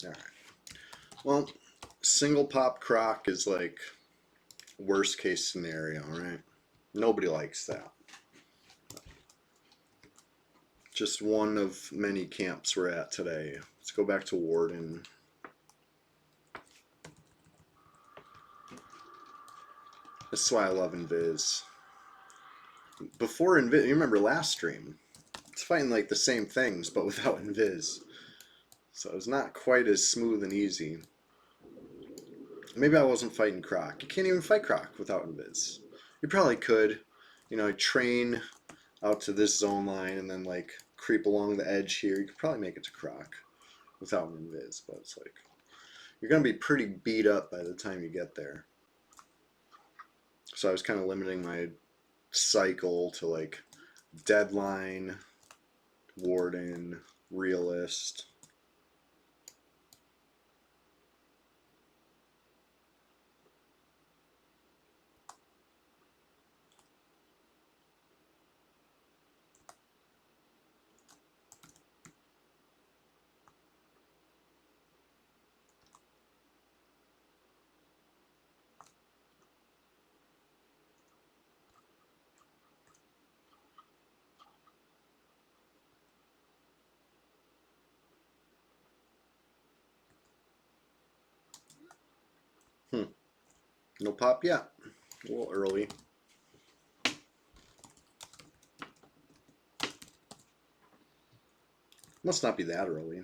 S1: All right. Well, single pop croc is like worst case scenario, right? Nobody likes that. Just one of many camps we're at today. Let's go back to Warden. That's why I love Invis. Before Invis, you remember last stream? It's fighting like the same things, but without Invis. So it's not quite as smooth and easy. Maybe I wasn't fighting Croc. You can't even fight Croc without Invis. You probably could, you know, train out to this zone line and then like creep along the edge here. You could probably make it to Croc without an Invis, but it's like you're gonna be pretty beat up by the time you get there. So I was kind of limiting my cycle to like Deadline, Warden, Realist. No pop yet. A little early. Must not be that early.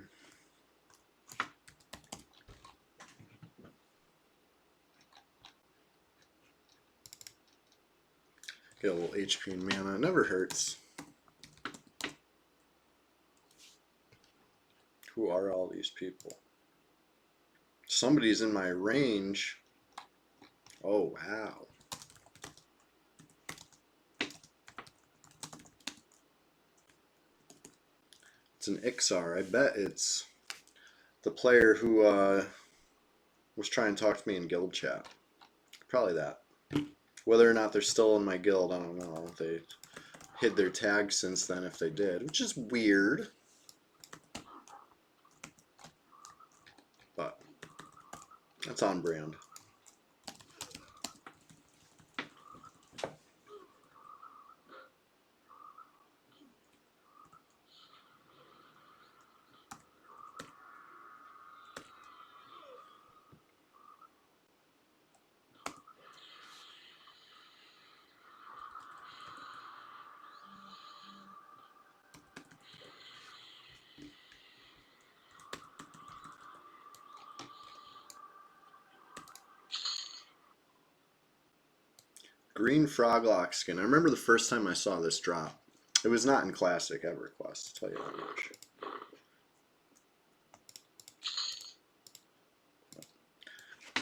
S1: Get a little HP and mana. It never hurts. Who are all these people? Somebody's in my range. Oh, wow. It's an Ixar. I bet it's the player who was trying to talk to me in guild chat. Probably that. Whether or not they're still in my guild, I don't know. They hid their tags since then if they did, which is weird. But that's on brand. Green Froglock skin. I remember the first time I saw this drop. It was not in Classic EverQuest, I'll tell you that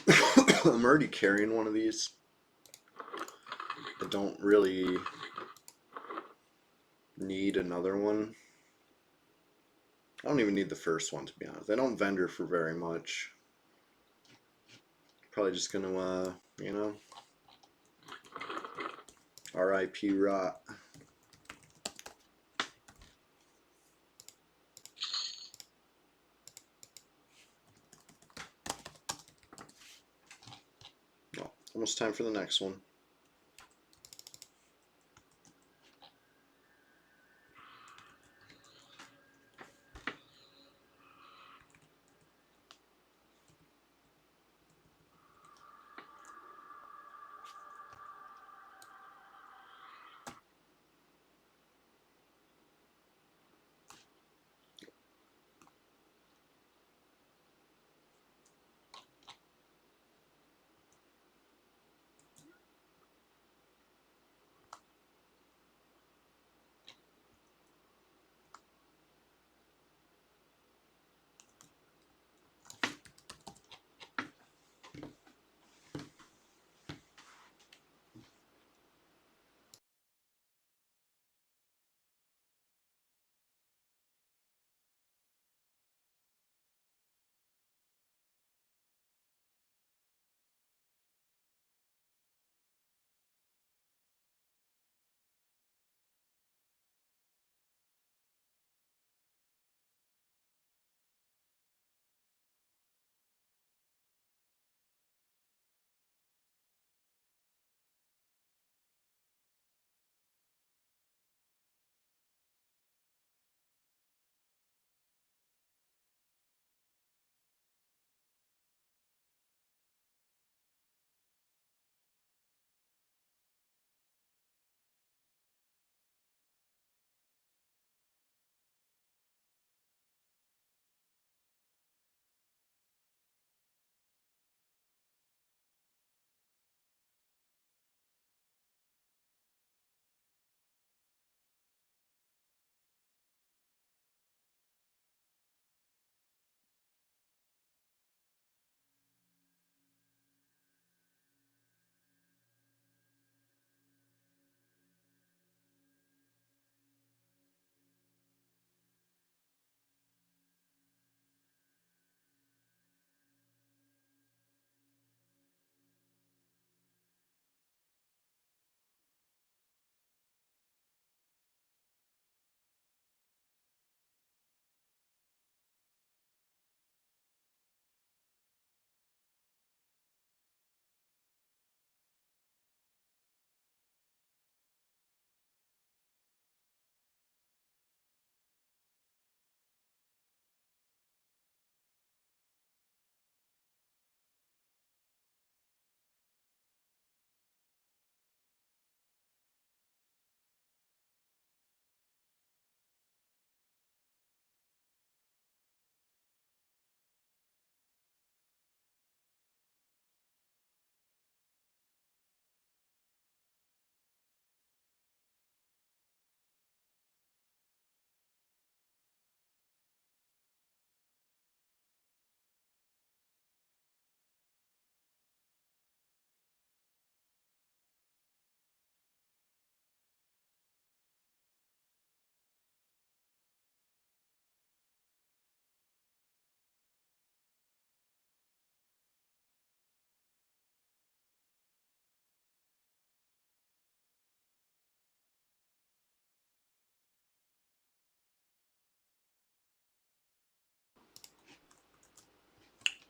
S1: much. I'm already carrying one of these. I don't really need another one. I don't even need the first one, to be honest. I don't vendor for very much. Probably just gonna, you know, RIP rot. Oh, almost time for the next one.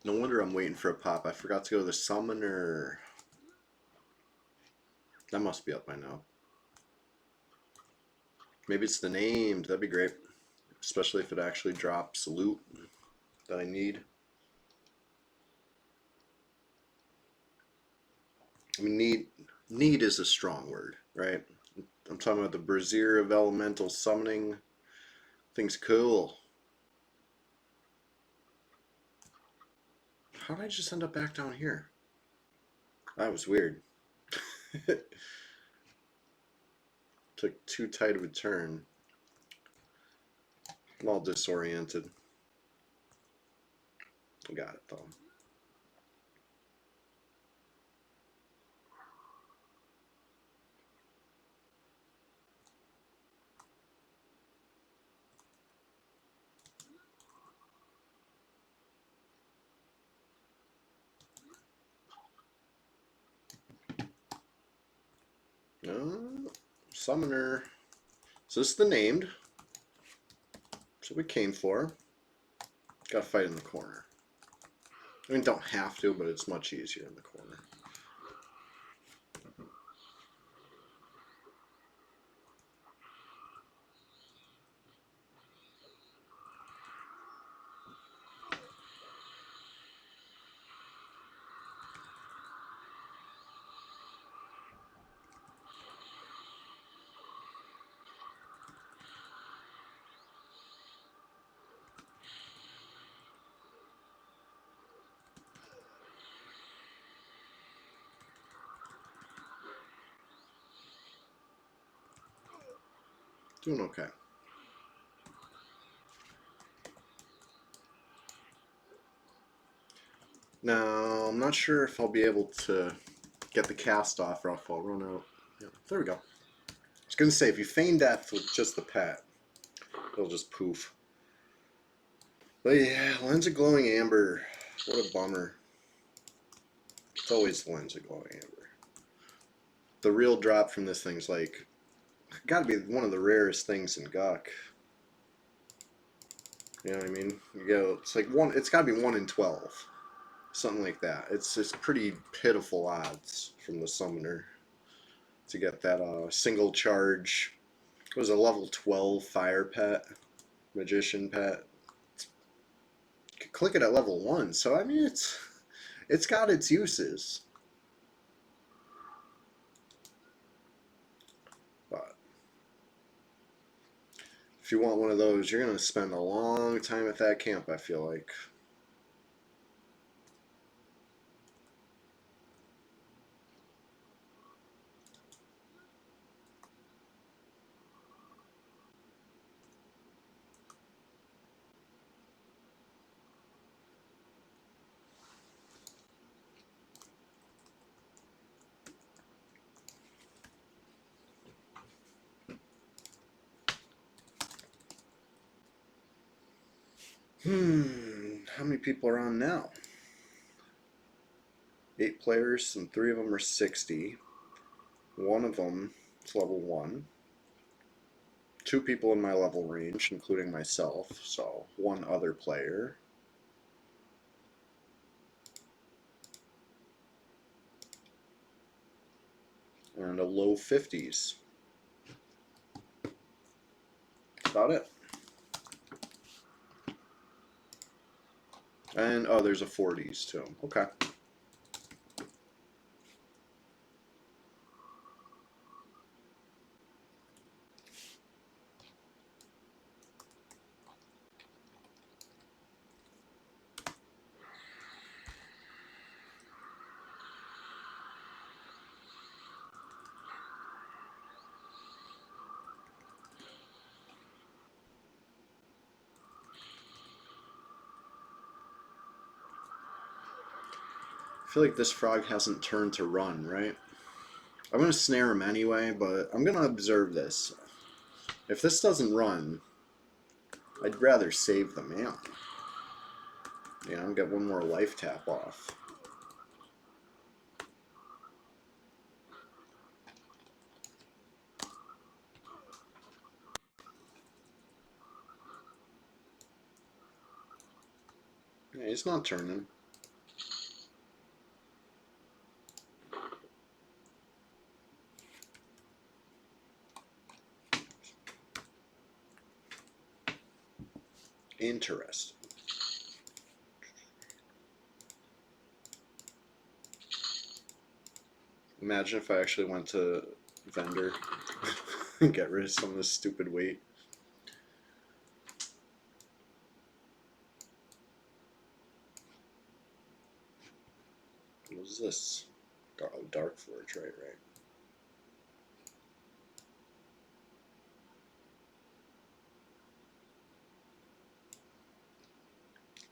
S1: No wonder I'm waiting for a pop. I forgot to go to the summoner. That must be up by now. Maybe it's the named. That'd be great. Especially if it actually drops loot that I need. I mean, need is a strong word, right? I'm talking about the Brazier of Elemental Summoning. Thing's cool. How did I just end up back down here? That was weird. Took too tight of a turn. I'm all disoriented. I got it though. Summoner. So this is the named. That's what we came for. Gotta fight in the corner. I mean, don't have to, but it's much easier in the corner. Doing okay. Now, I'm not sure if I'll be able to get the cast off or if I'll run out. Yeah, there we go. I was going to say, if you feign death with just the pet, it'll just poof. But yeah, Lens of Glowing Amber. What a bummer. It's always the Lens of Glowing Amber. The real drop from this thing's like, gotta be one of the rarest things in Guk. You know what I mean? You go, it's like one. It's gotta be 1 in 12, something like that. It's just pretty pitiful odds from the summoner to get that single charge. It was a level 12 fire pet, magician pet. You could click it at level 1, so I mean it's got its uses. But if you want one of those, you're gonna spend a long time at that camp, I feel like. How many people are on now? 8 players, and 3 of them are 60. One of them is level 1. 2 people in my level range, including myself, so 1 other player. And a low 50s. That's about it. And, oh, there's a 40s too. Okay. I feel like this frog hasn't turned to run, right? I'm going to snare him anyway, but I'm going to observe this. If this doesn't run, I'd rather save the mana. You know, get 1 more life tap off. Yeah, he's not turning. Interesting. Imagine if I actually went to vendor and get rid of some of this stupid weight. What is this? Dark Forge, right.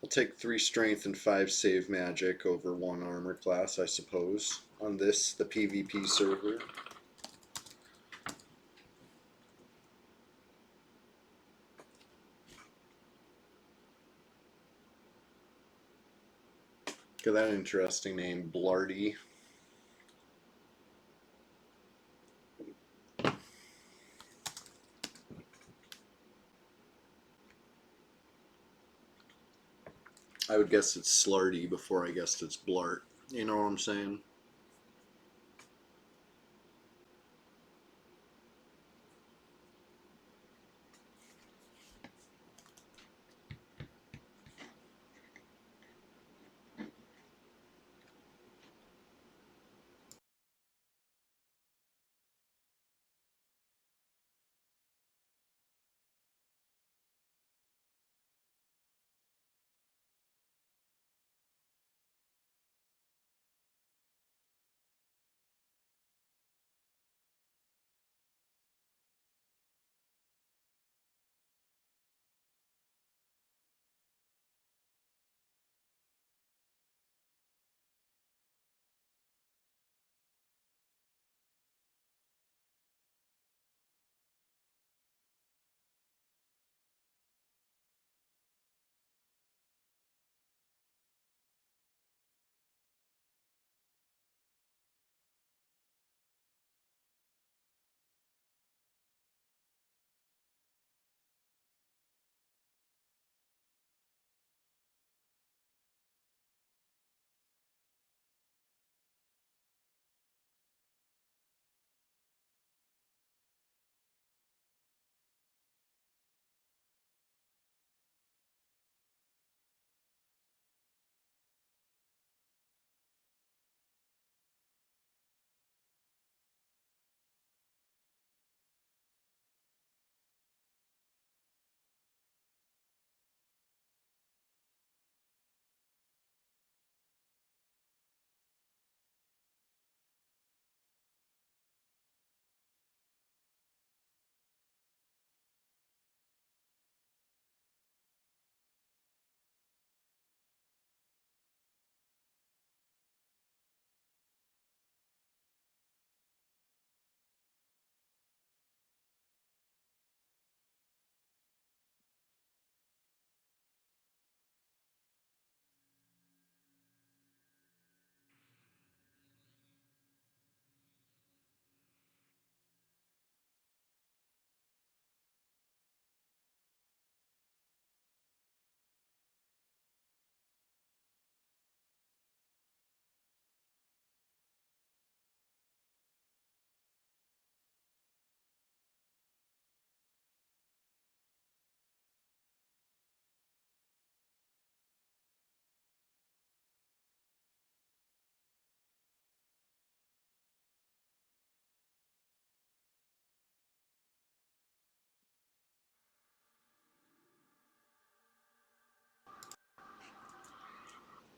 S1: I'll take 3 strength and 5 save magic over 1 armor class, I suppose, on this, the PvP server. Got that interesting name, Blarty. I would guess it's Slarty before I guessed it's Blart. You know what I'm saying?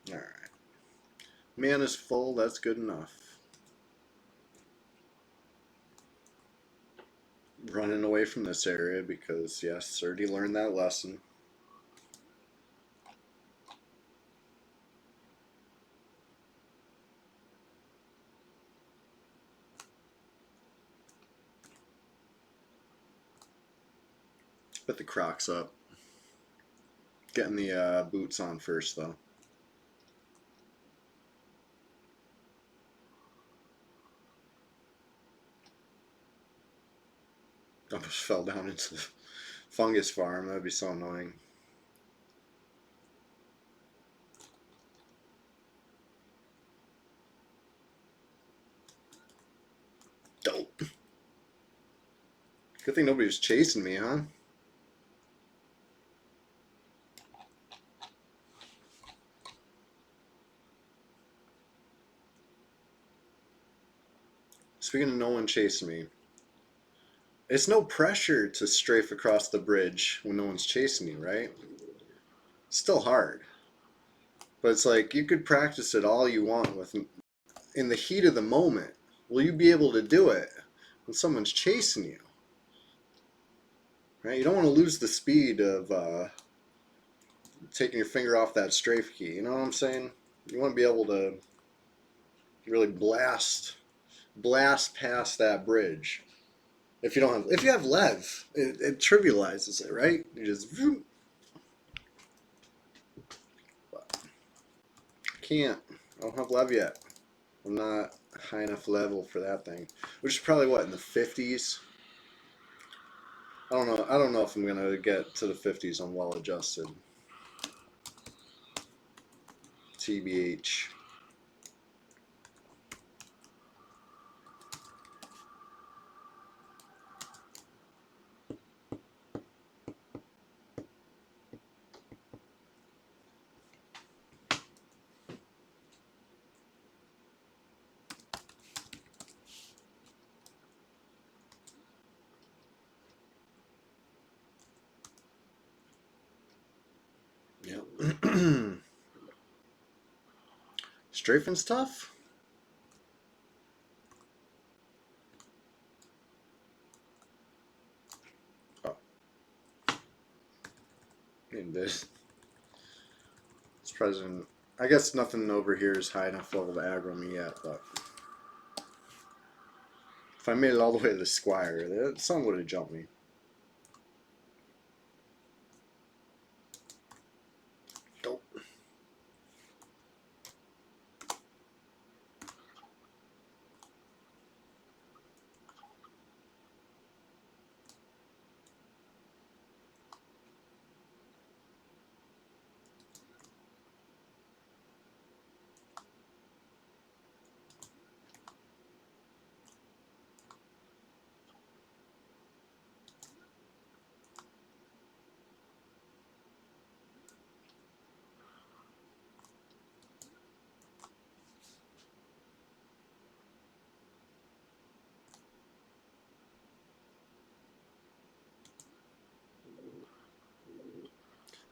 S1: Alright. Mana's full, that's good enough. Running away from this area because, yes, already learned that lesson. Put the Crocs up. Getting the boots on first, though. Almost fell down into the fungus farm. That'd be so annoying. Dope. Good thing nobody was chasing me, huh? Speaking of no one chasing me, it's no pressure to strafe across the bridge when no one's chasing you, right? It's still hard. But it's like you could practice it all you want with in the heat of the moment. Will you be able to do it when someone's chasing you? Right? You don't want to lose the speed of taking your finger off that strafe key. You know what I'm saying? You want to be able to really blast past that bridge. If you have lev, it trivializes it, right? You just can't. I don't have lev yet. I'm not high enough level for that thing. Which is probably what, in the 50s? I don't know. I don't know if I'm gonna get to the 50s on well adjusted. TBH. Yep. Strafing's tough. Oh. And this president. I guess nothing over here is high enough level to aggro me yet, but if I made it all the way to the squire, someone would have jumped me. Dope.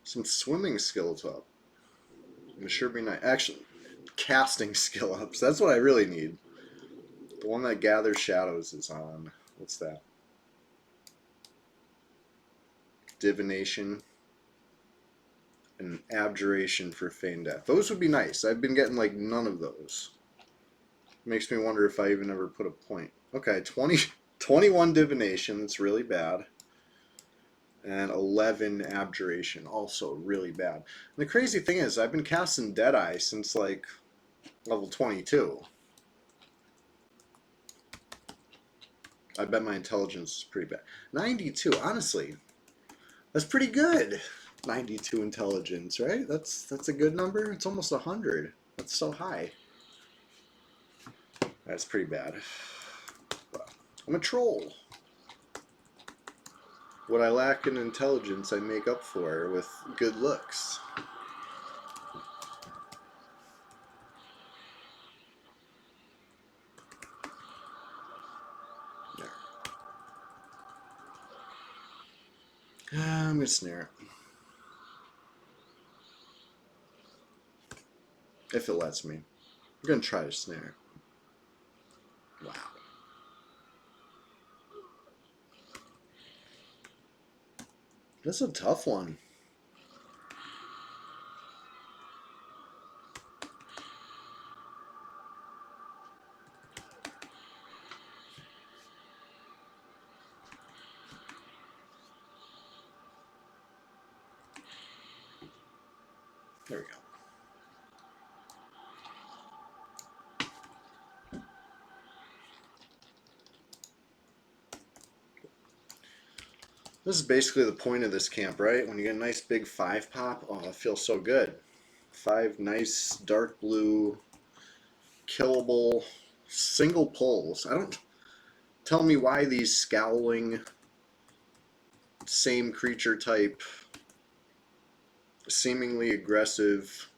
S1: Some swimming skills up. It sure be nice. Actually, casting skill ups. That's what I really need. The one that gathers shadows is on. What's that? Divination and abjuration for feigned death. Those would be nice. I've been getting like none of those. Makes me wonder if I even ever put a point. Okay, 21 divination. That's really bad. And 11 abjuration, also really bad. And the crazy thing is, I've been casting Deadeye since like level 22. I bet my intelligence is pretty bad. 92, honestly, that's pretty good. 92 intelligence, right? That's a good number. It's almost 100. That's so high. That's pretty bad. I'm a troll. What I lack in intelligence, I make up for with good looks. There. I'm gonna snare it. If it lets me. I'm gonna try to snare it. Wow. That's a tough one. There we go. This is basically the point of this camp, right? When you get a nice big 5 pop, oh, it feels so good. 5 nice dark blue, killable, single pulls. I don't... Tell me why these scowling, same creature type, seemingly aggressive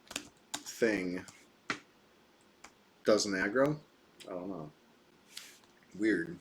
S1: thing doesn't aggro? I don't know. Weird.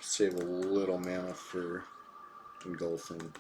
S1: Save a little mana for engulfing.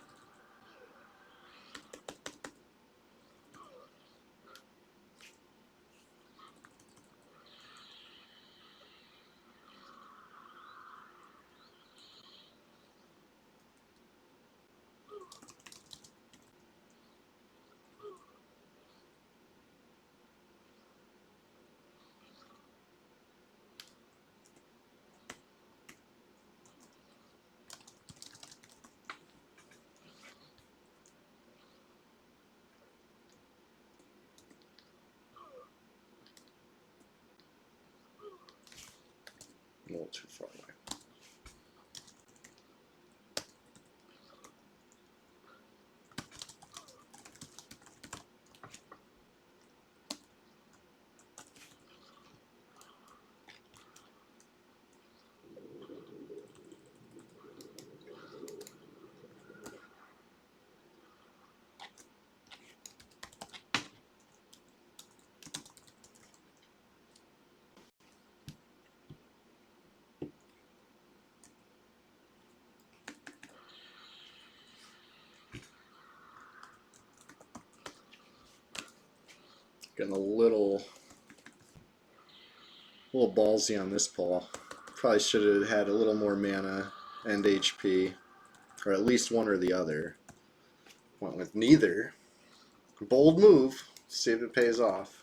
S1: A little too far away. Getting a little ballsy on this pull. Probably should have had a little more mana and HP, or at least one or the other. Went with neither. Bold move. See if it pays off.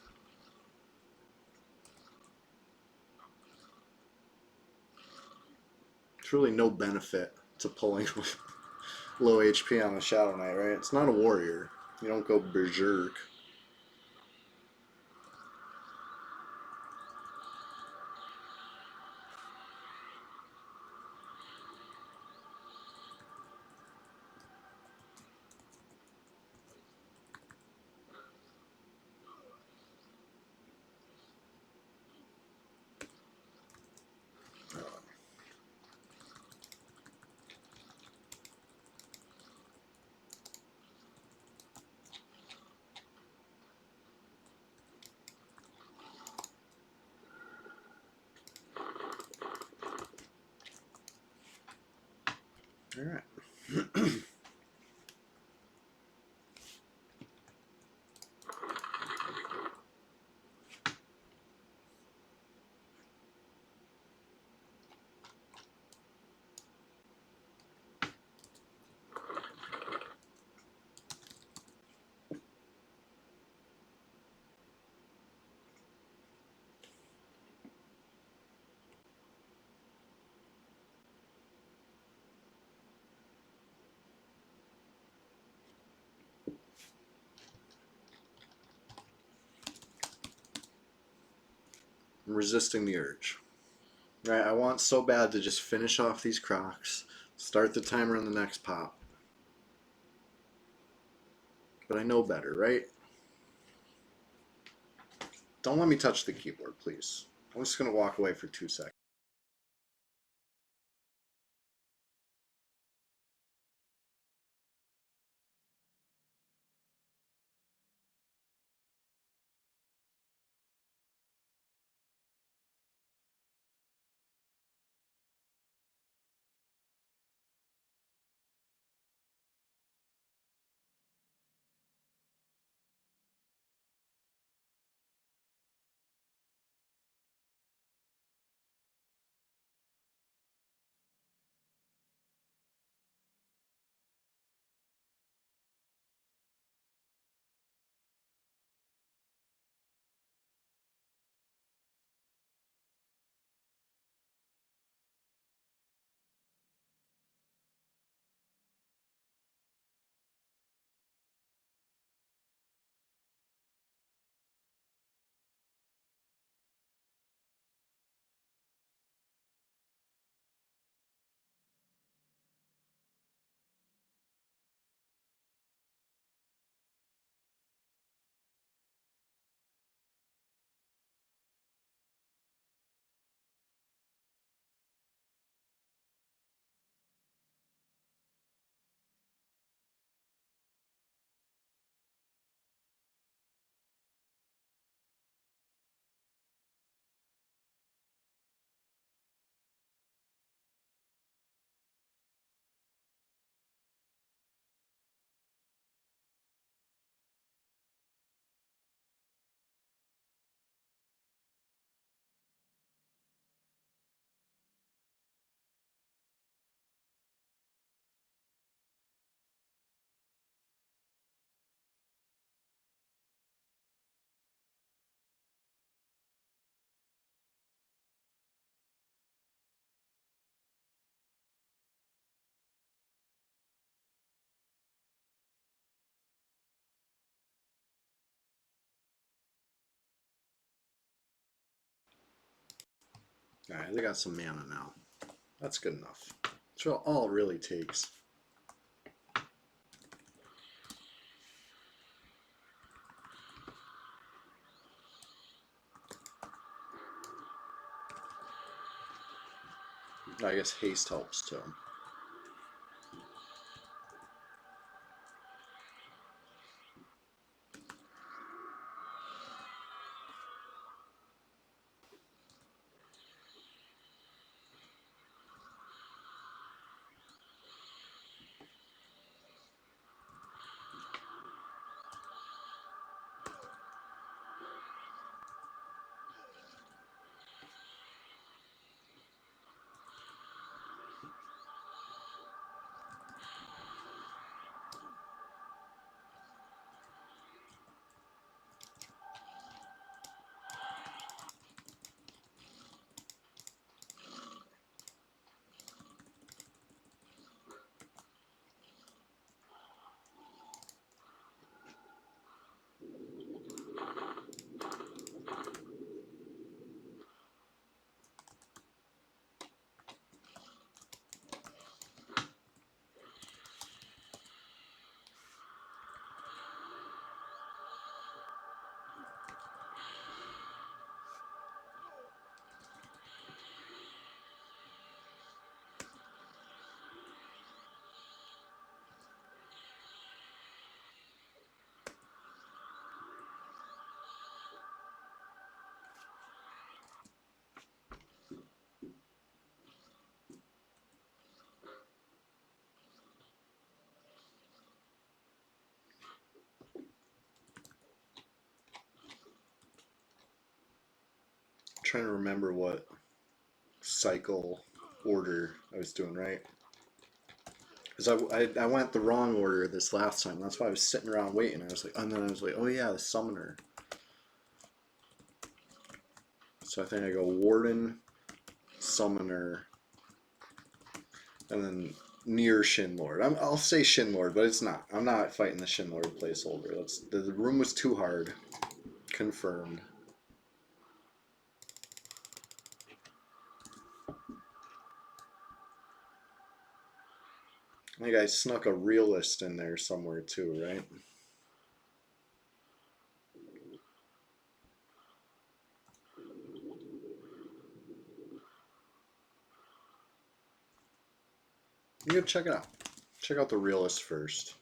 S1: There's really no benefit to pulling with low HP on a Shadow Knight, right? It's not a warrior. You don't go berserk. All right. I'm resisting the urge. Right, I want so bad to just finish off these Crocs, start the timer on the next pop. But I know better, right? Don't let me touch the keyboard, please. I'm just going to walk away for 2 seconds. Alright, they got some mana now. That's good enough. That's all it really takes. I guess haste helps too. Trying to remember what cycle order I was doing, right? Because I went the wrong order this last time. That's why I was sitting around waiting. I was like, and then I was like, oh yeah, the summoner. So I think I go Warden, Summoner, and then near Shinlord. I'll say Shinlord, but it's not. I'm not fighting the Shinlord placeholder. The room was too hard. Confirmed. I think I snuck a realist in there somewhere too, right? You go check it out. Check out the realist first.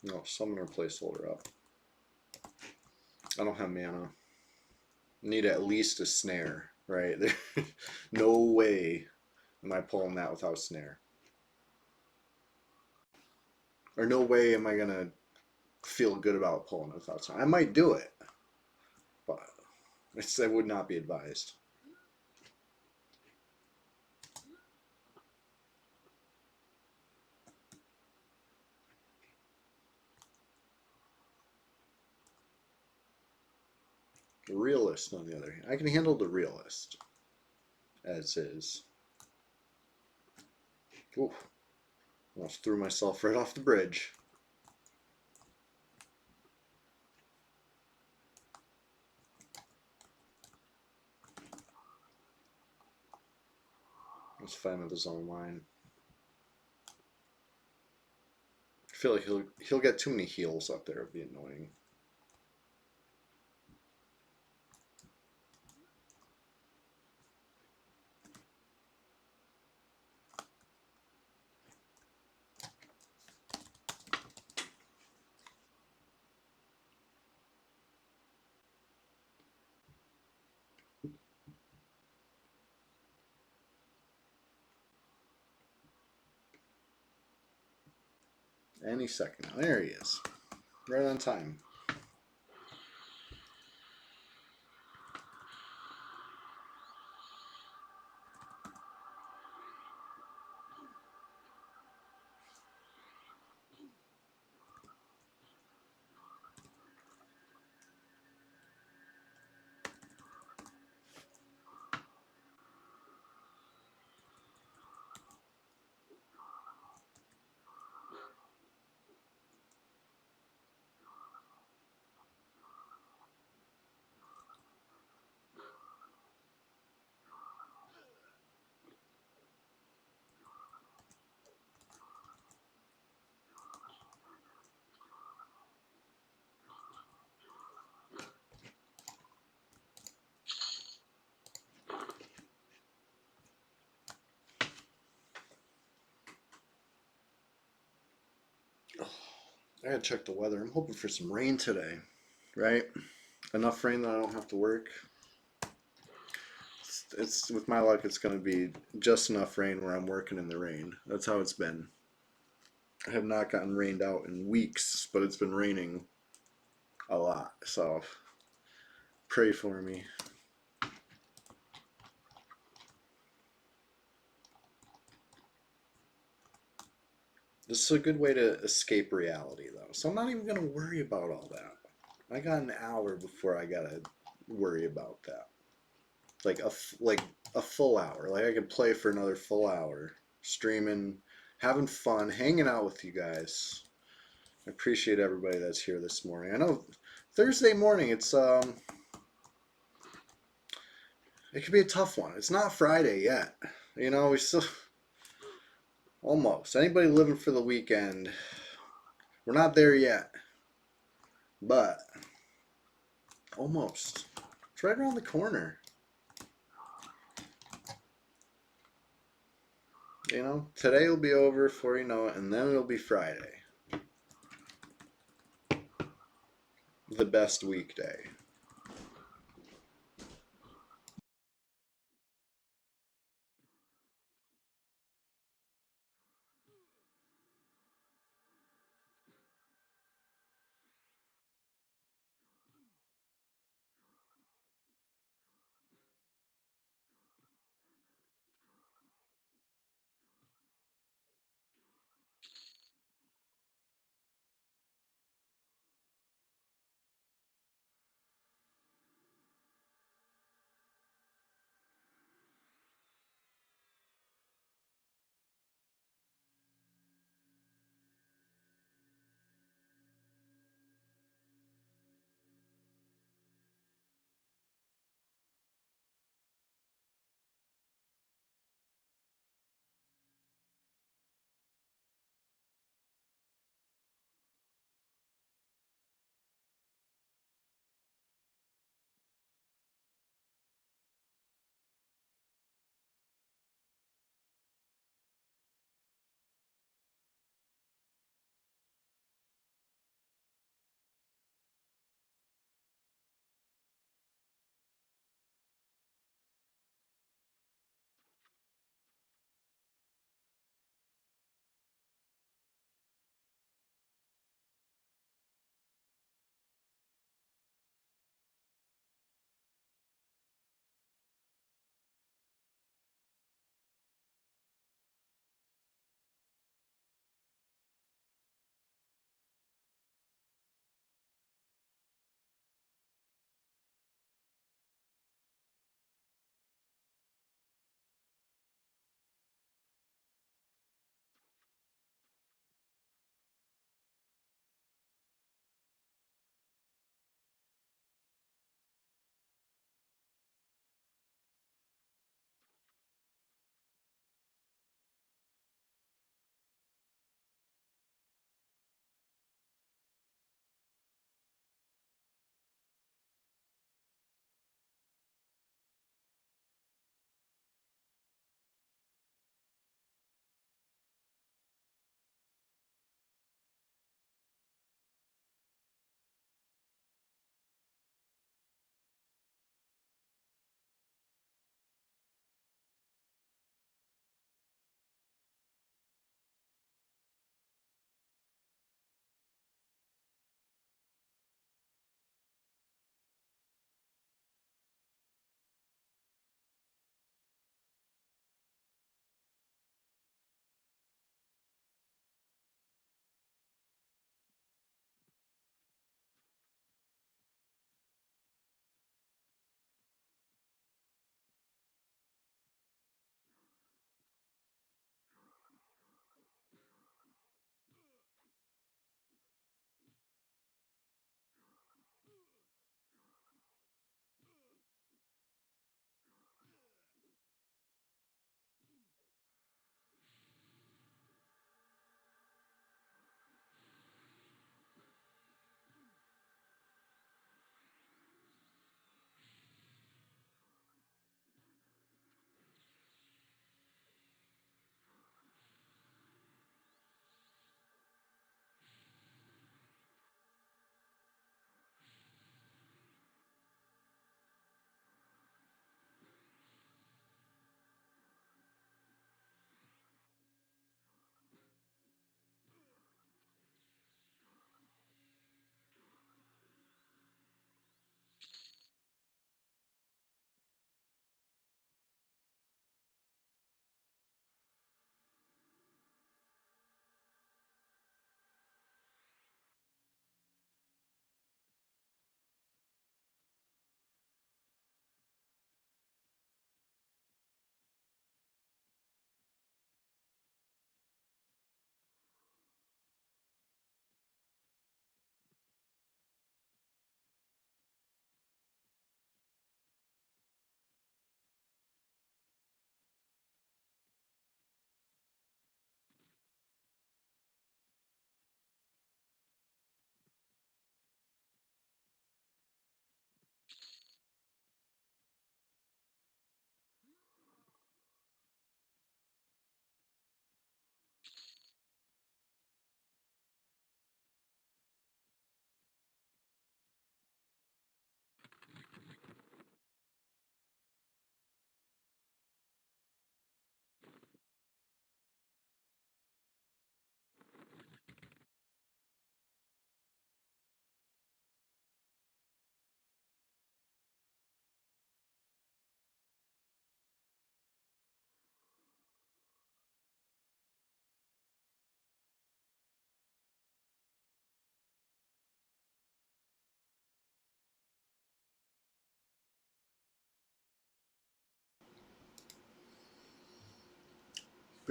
S1: No, summoner placeholder up. I don't have mana. Need at least a snare, right? No way am I pulling that without snare. Or no way am I gonna feel good about pulling it without snare. I might do it, but it would not be advised. The realist, on the other hand, I can handle the realist as is. Ooh, almost threw myself right off the bridge. Let's find with his own line. I feel like he'll get too many heals up there. It'd be annoying. Any second now. There he is. Right on time. I gotta check the weather. I'm hoping for some rain today, right? Enough rain that I don't have to work. It's with my luck, it's gonna be just enough rain where I'm working in the rain. That's how it's been. I have not gotten rained out in weeks, but it's been raining a lot. So pray for me. This is a good way to escape reality, though. So I'm not even gonna worry about all that. I got an hour before I gotta worry about that. Like a full hour. Like I could play for another full hour, streaming, having fun, hanging out with you guys. I appreciate everybody that's here this morning. I know Thursday morning it could be a tough one. It's not Friday yet. We still almost. Anybody living for the weekend, we're not there yet, but almost. It's right around the corner. Today will be over before you know it, and then it'll be Friday. The best weekday.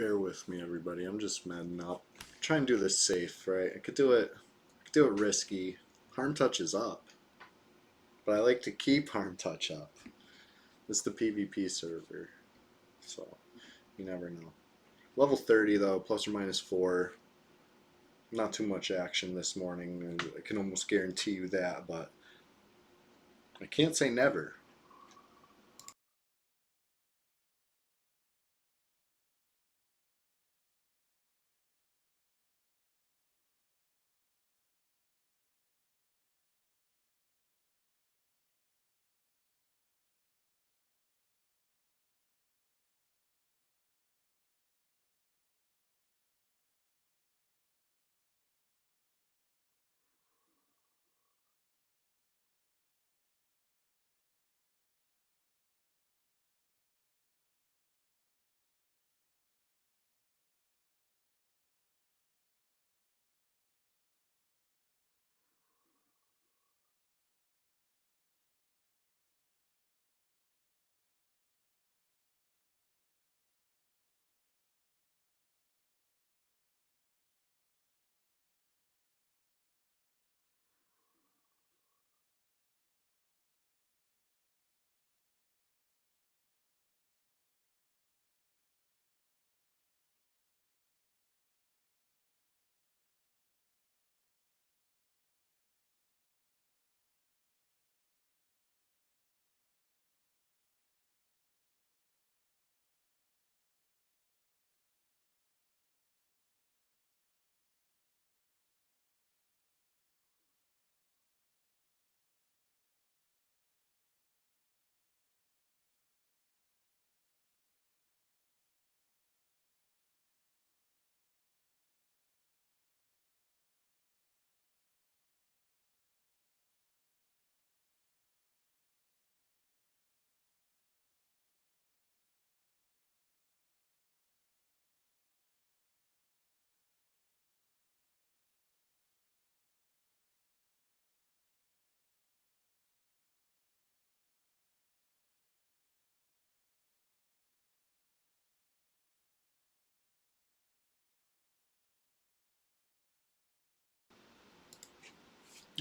S1: Bear with me, everybody. I'm just medding up. Try and do this safe, right? I could do it risky. Harm touch is up, but I like to keep harm touch up. This is the PvP server, so you never know. Level 30 though, plus or minus 4. Not too much action this morning, and I can almost guarantee you that, but I can't say never.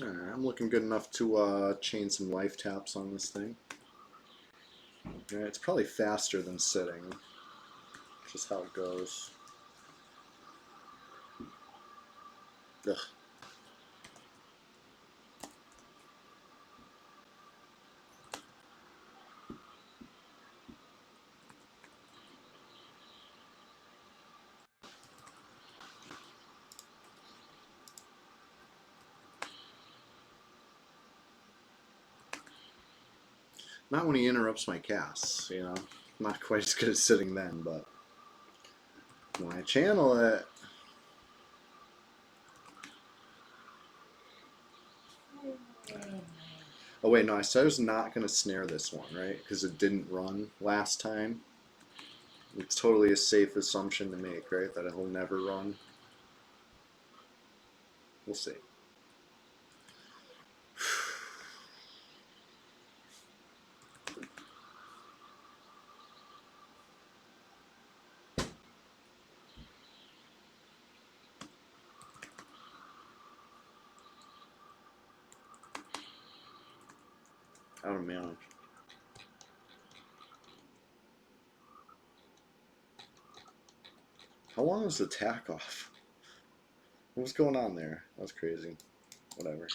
S1: Alright, I'm looking good enough to chain some life taps on this thing. Alright, it's probably faster than sitting. Just how it goes. Ugh. Not when he interrupts my casts, you know. Not quite as good as sitting then, but when I channel it. Oh wait, no, I said I was not going to snare this one, right? Because it didn't run last time. It's totally a safe assumption to make, right? That it'll never run. We'll see. I don't know. How long was the tack off? What was going on there? That was crazy. Whatever.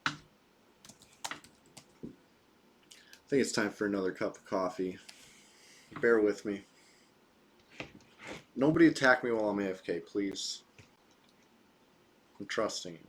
S1: I think it's time for another cup of coffee. Bear with me. Nobody attack me while I'm AFK, please. I'm trusting you.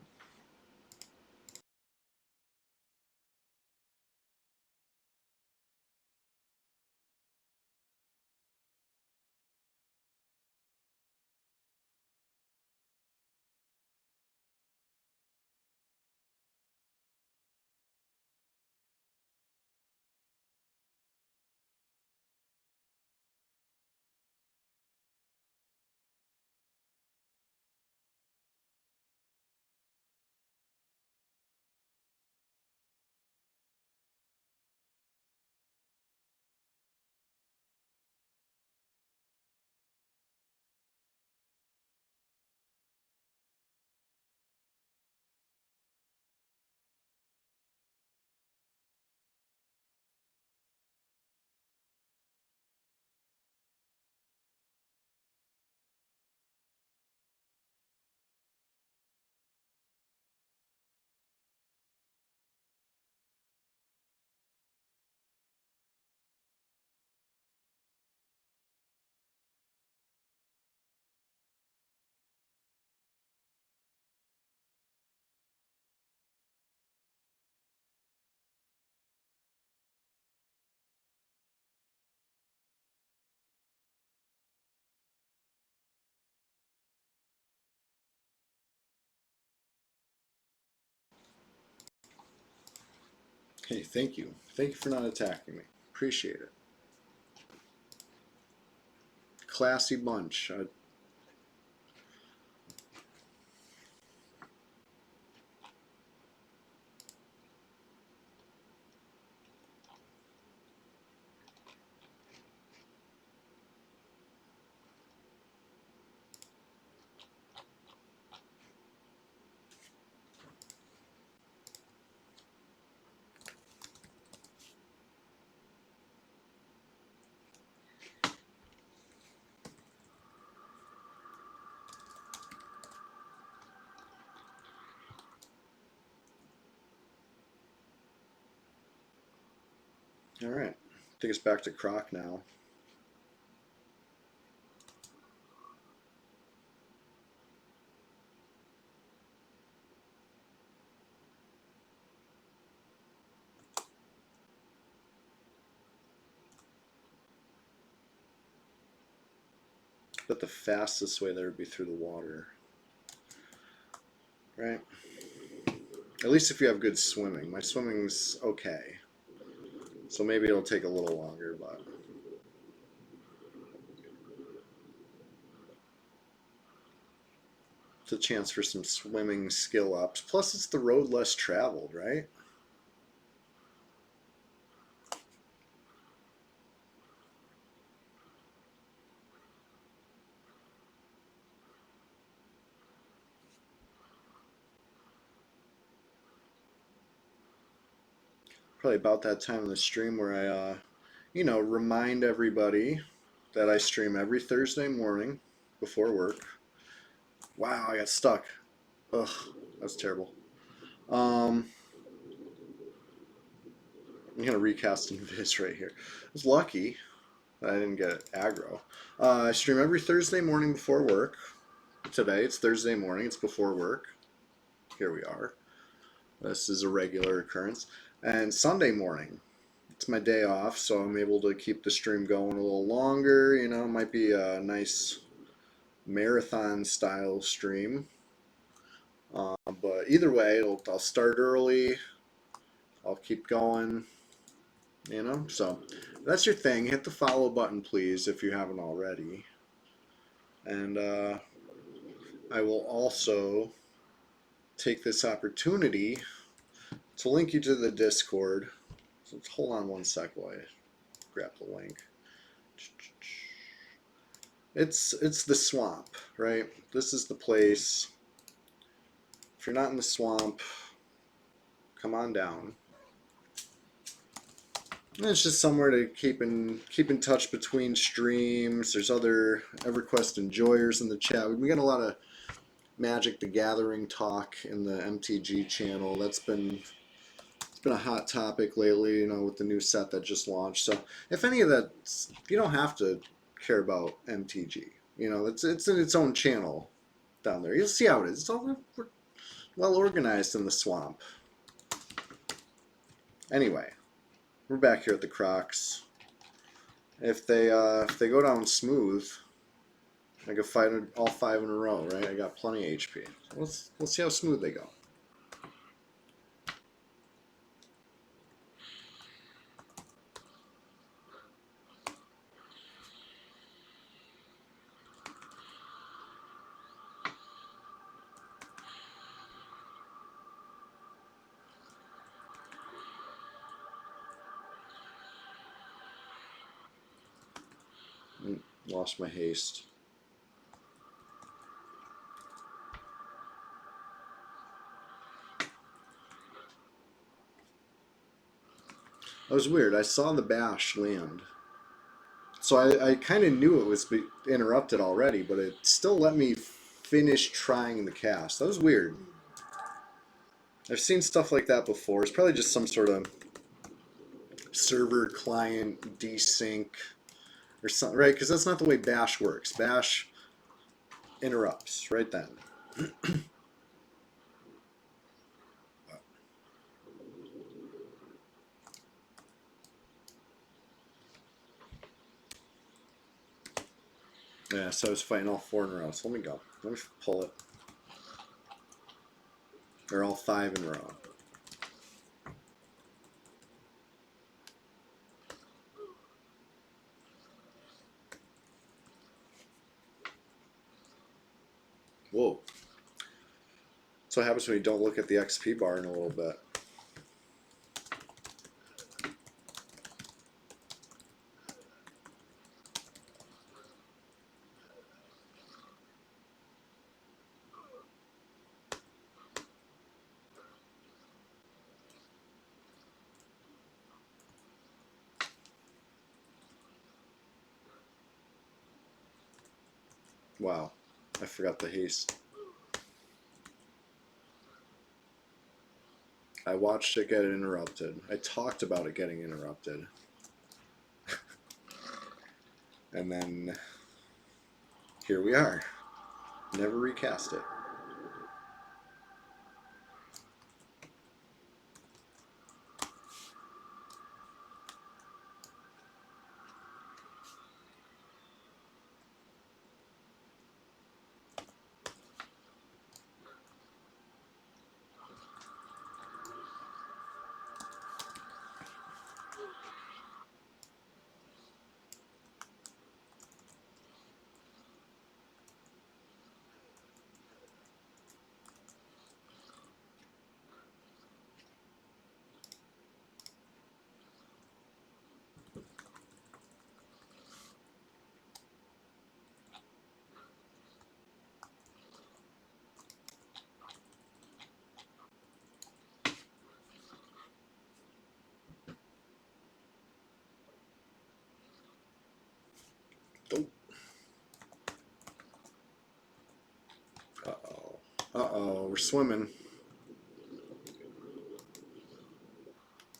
S1: Hey, thank you. Thank you for not attacking me. Appreciate it. Classy bunch. All right. Take us back to Croc now. But the fastest way there would be through the water. Right? At least if you have good swimming. My swimming's okay. So maybe it'll take a little longer, but it's a chance for some swimming skill ups. Plus, it's the road less traveled, right? Probably about that time in the stream where I, remind everybody that I stream every Thursday morning before work. Wow, I got stuck. Ugh, that's terrible. I'm gonna recast in Viz right here. I was lucky that I didn't get aggro. I stream every Thursday morning before work. Today it's Thursday morning. It's before work. Here we are. This is a regular occurrence. And Sunday morning, it's my day off, so I'm able to keep the stream going a little longer. You know, it might be a nice marathon style stream. But either way, I'll start early. I'll keep going. You know, so that's your thing. Hit the follow button, please, if you haven't already. And I will also take this opportunity to link you to the Discord. So hold on one sec while I grab the link. It's the swamp, right? This is the place. If you're not in the swamp, come on down. And it's just somewhere to keep in touch between streams. There's other EverQuest enjoyers in the chat. We got a lot of Magic the Gathering talk in the MTG channel. It's been a hot topic lately, you know, with the new set that just launched. So if any of that, you don't have to care about MTG. You know, it's in its own channel down there. You'll see how it is. It's all well organized in the swamp. Anyway, we're back here at the Crocs. If they go down smooth, I could fight all 5 in a row, right? I got plenty of HP. So let's see how smooth they go. Lost my haste. That was weird. I saw the bash land. So I kind of knew it was interrupted already, but it still let me finish trying the cast. That was weird. I've seen stuff like that before. It's probably just some sort of server client desync or something, right? Because that's not the way bash works. Bash interrupts right then. Yeah, so I was fighting all 4 in a row. So let me go. Let me pull it. They're all 5 in a row. Whoa. That's what happens when you don't look at the XP bar in a little bit. Wow, I forgot the haste. I watched it get interrupted. I talked about it getting interrupted. And then here we are. Never recast it. Oh. Uh-oh. Uh-oh, we're swimming.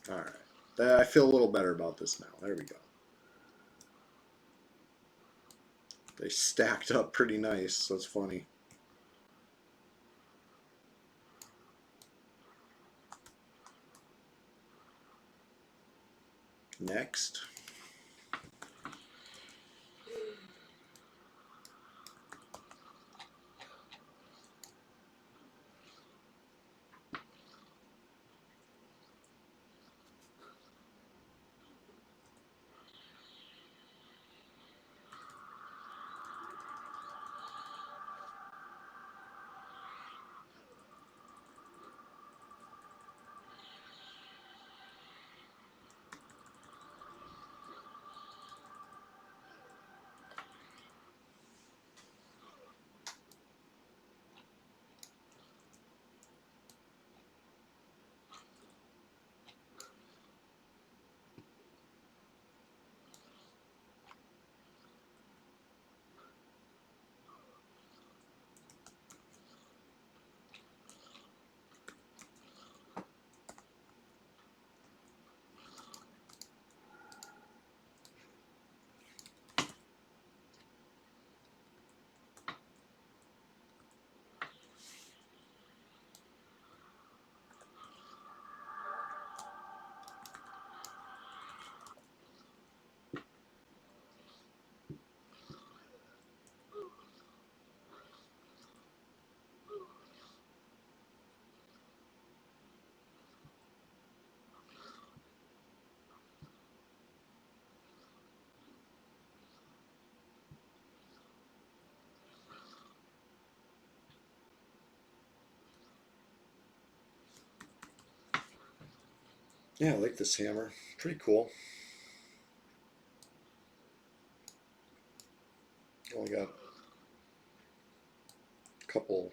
S1: Alright. I feel a little better about this now. There we go. They stacked up pretty nice, so it's funny. Next. Yeah, I like this hammer. Pretty cool. Only got a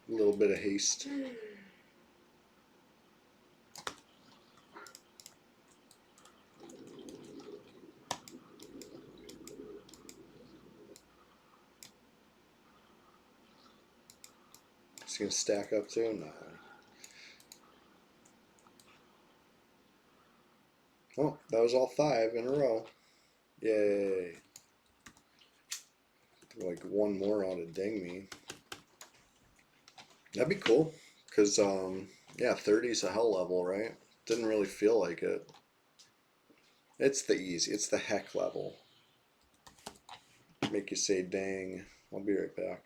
S1: little bit of haste. It's gonna stack up too? No. Oh, that was all 5 in a row. Yay. Like one more ought to ding me. That'd be cool. Because, yeah, 30 is a hell level, right? Didn't really feel like it. It's the heck level. Make you say dang. I'll be right back.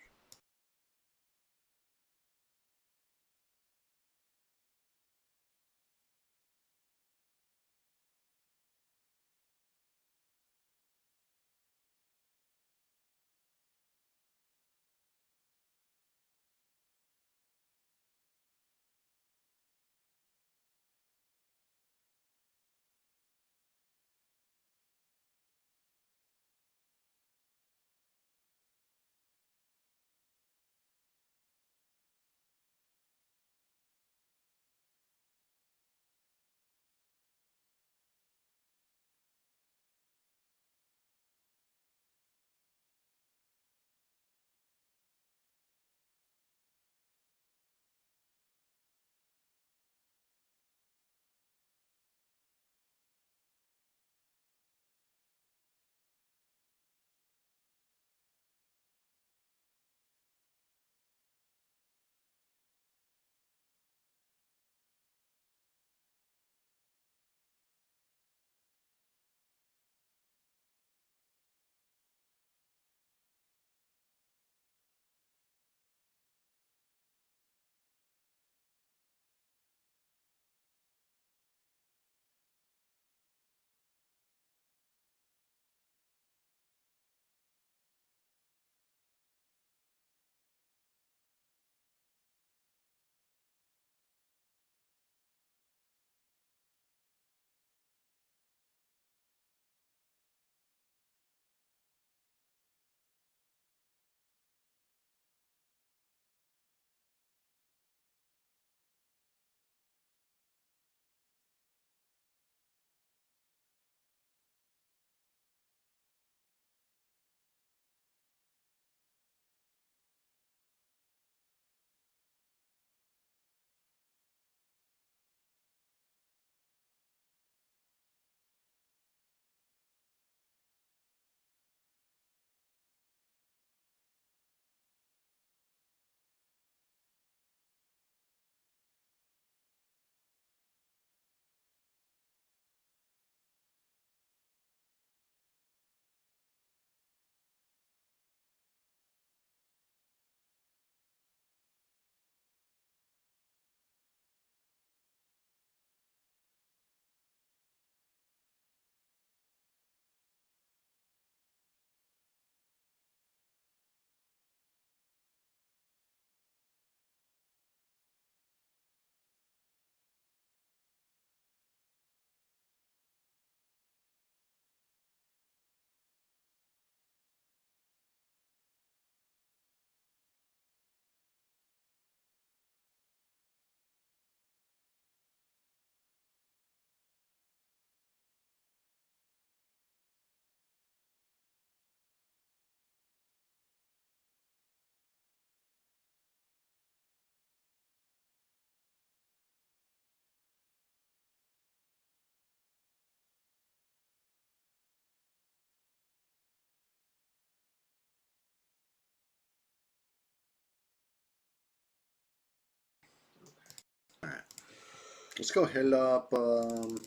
S1: Let's go hit up the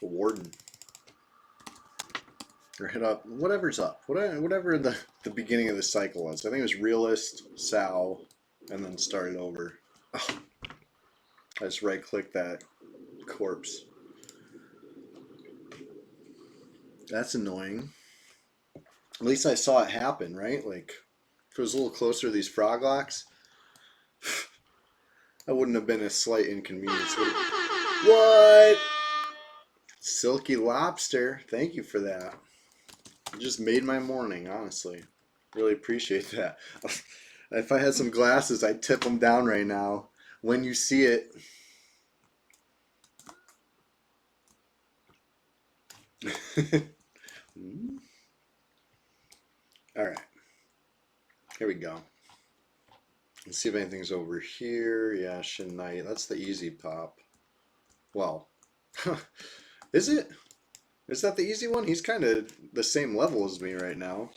S1: Warden. Or hit up whatever's up. Whatever the beginning of the cycle was. I think it was Realist, Sal, and then started over. Oh, I just right click that corpse. That's annoying. At least I saw it happen, right? Like, if it was a little closer to these frog locks, that wouldn't have been a slight inconvenience. What? Silky lobster. Thank you for that. You just made my morning, honestly. Really appreciate that. If I had some glasses, I'd tip them down right now. When you see it. All right. Here we go. Let's see if anything's over here. Yeah, Shin Knight. That's the easy pop. Well, is it? Is that the easy one? He's kind of the same level as me right now.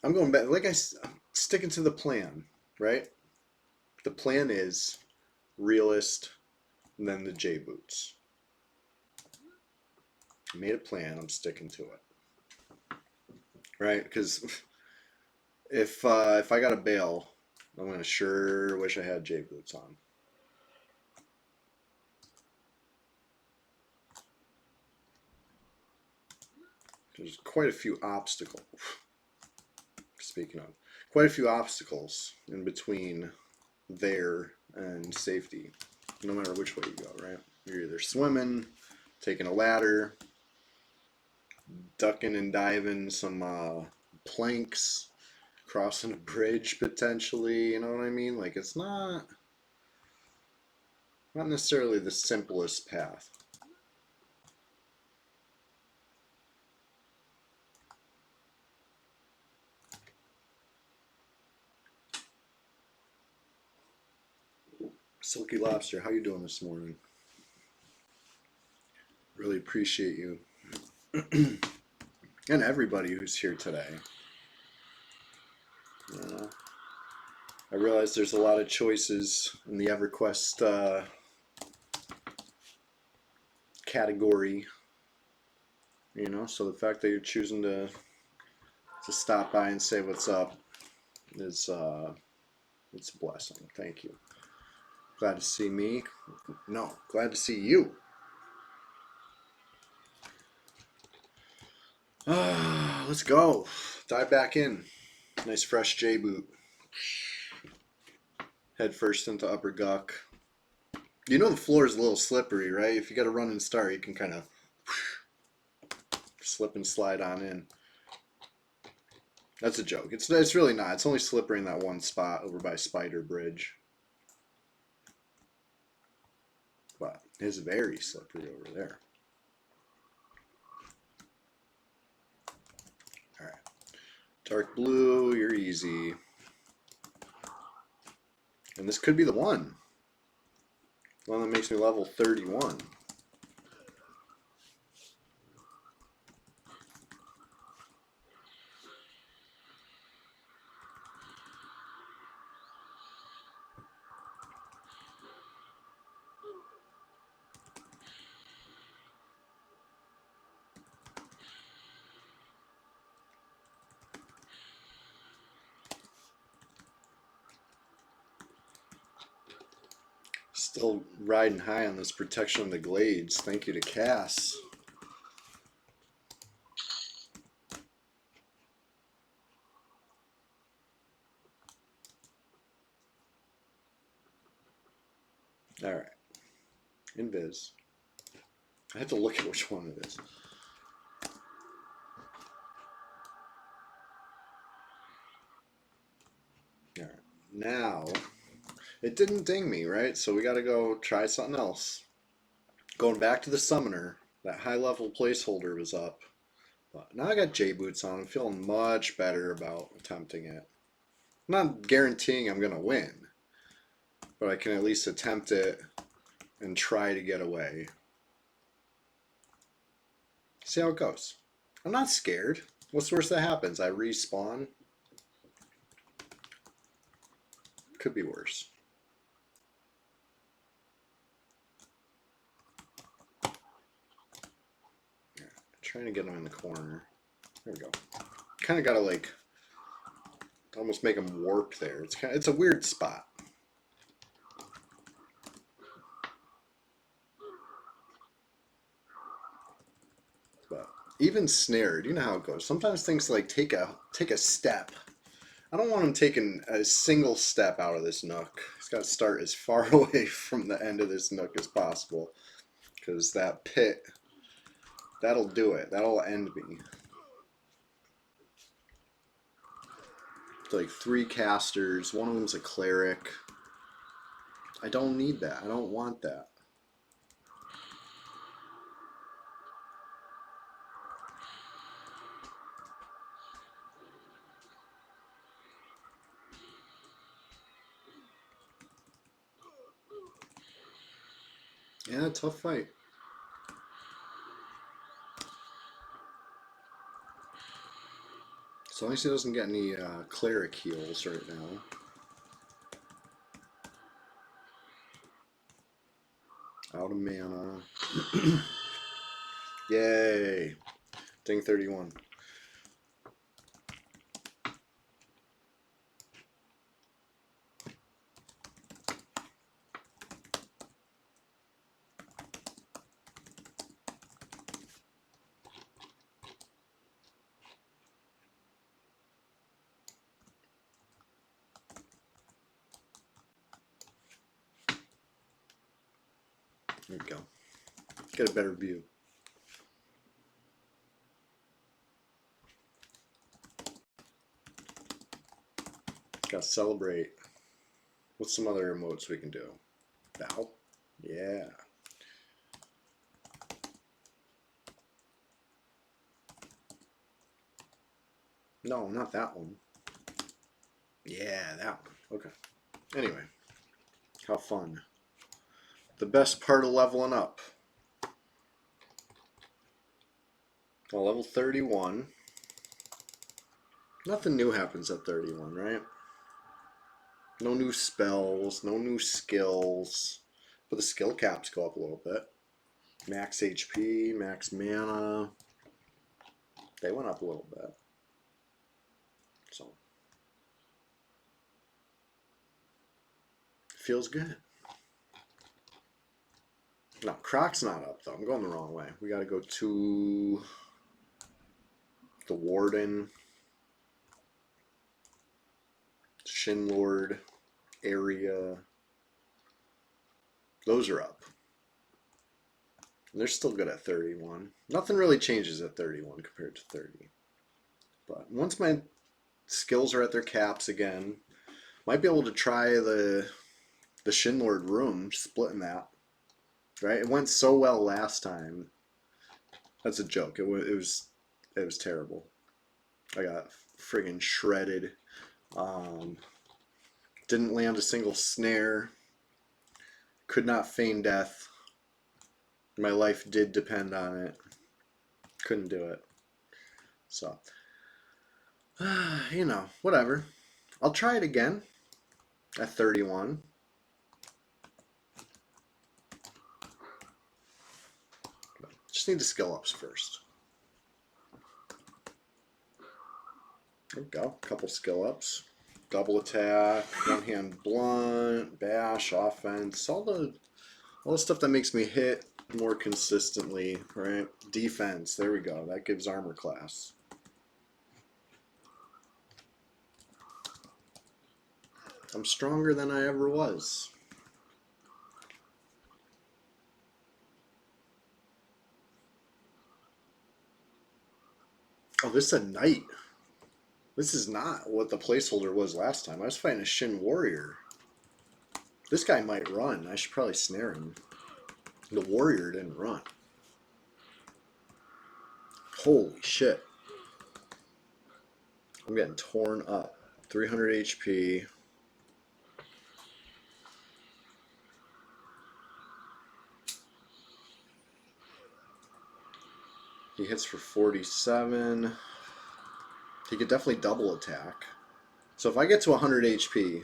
S1: I'm going back. Like I'm sticking to the plan, right? The plan is Realist and then the J boots. I made a plan. I'm sticking to it, right? Because if I got a bail, I'm gonna sure wish I had J boots on. There's quite a few obstacles. Speaking of, quite a few obstacles in between there and safety, no matter which way you go, right? You're either swimming, taking a ladder, ducking and diving some planks, crossing a bridge potentially, you know what I mean? Like, it's not necessarily the simplest path. Silky Lobster, how you doing this morning? Really appreciate you. And everybody who's here today. I realize there's a lot of choices in the EverQuest category, you know, so the fact that you're choosing to stop by and say what's up is it's a blessing. Thank you. Glad to see me. No, glad to see you. Let's go. Dive back in. Nice fresh J boot. Head first into upper guck. You know the floor is a little slippery, right? If you got a run and start, you can kind of slip and slide on in. That's a joke. It's really not. It's only slippery in that one spot over by Spider Bridge. But it's very slippery over there. Alright. Dark blue, you're easy. And this could be the one. The one that makes me level 31. Still riding high on this protection of the glades. Thank you to Cass. Alright. Invis. I have to look at which one it is. Alright. Now, it didn't ding me, right? So we gotta go try something else. Going back to the summoner, that high level placeholder was up. But now I got J boots on. I'm feeling much better about attempting it. I'm not guaranteeing I'm gonna win, but I can at least attempt it and try to get away. See how it goes. I'm not scared. What's the worst that happens? I respawn. Could be worse. Trying to get him in the corner. There we go. Kind of got to like almost make him warp there. It's a weird spot. But even snared, you know how it goes. Sometimes things like take a step. I don't want him taking a single step out of this nook. He's got to start as far away from the end of this nook as possible, because that pit, that'll do it. That'll end me. It's like 3 casters. One of them's a cleric. I don't need that. I don't want that. Yeah, tough fight. As long as he doesn't get any cleric heals right now. Out of mana. Yay. Ding 31. There we go. Get a better view. Gotta celebrate. What's some other emotes we can do? Bow? Yeah. No, not that one. Yeah, that one. Okay. Anyway. How fun. The best part of leveling up. Well, level 31. Nothing new happens at 31, right? No new spells, no new skills. But the skill caps go up a little bit. Max HP, max mana. They went up a little bit. So. Feels good. No, Croc's not up though. I'm going the wrong way. We gotta go to the Warden, Shinlord area. Those are up. And they're still good at 31. Nothing really changes at 31 compared to 30. But once my skills are at their caps again, might be able to try the Shinlord room, splitting that. Right? It went so well last time. That's a joke. It was terrible. I got friggin' shredded. Didn't land a single snare. Could not feign death. My life did depend on it. Couldn't do it. So, you know, whatever. I'll try it again at 31. Just need the skill ups first. There we go. Couple skill ups. Double attack, one hand blunt, bash, offense, all the stuff that makes me hit more consistently, right? Defense, there we go. That gives armor class. I'm stronger than I ever was. Oh, this is a knight. This is not what the placeholder was last time. I was fighting a Shin warrior. This guy might run. I should probably snare him. The warrior didn't run. Holy shit. I'm getting torn up. 300 HP. He hits for 47. He could definitely double attack. So if I get to 100 HP,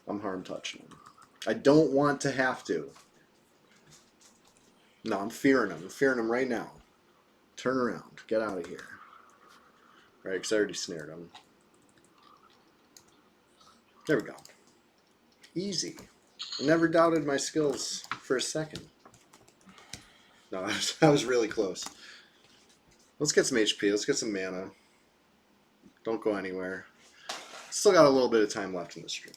S1: I'm harm touching him. I don't want to have to. No, I'm fearing him. I'm fearing him right now. Turn around. Get out of here. Right, because I already snared him. There we go. Easy. I never doubted my skills for a second. No, I was really close. Let's get some HP. Let's get some mana. Don't go anywhere. Still got a little bit of time left in the stream.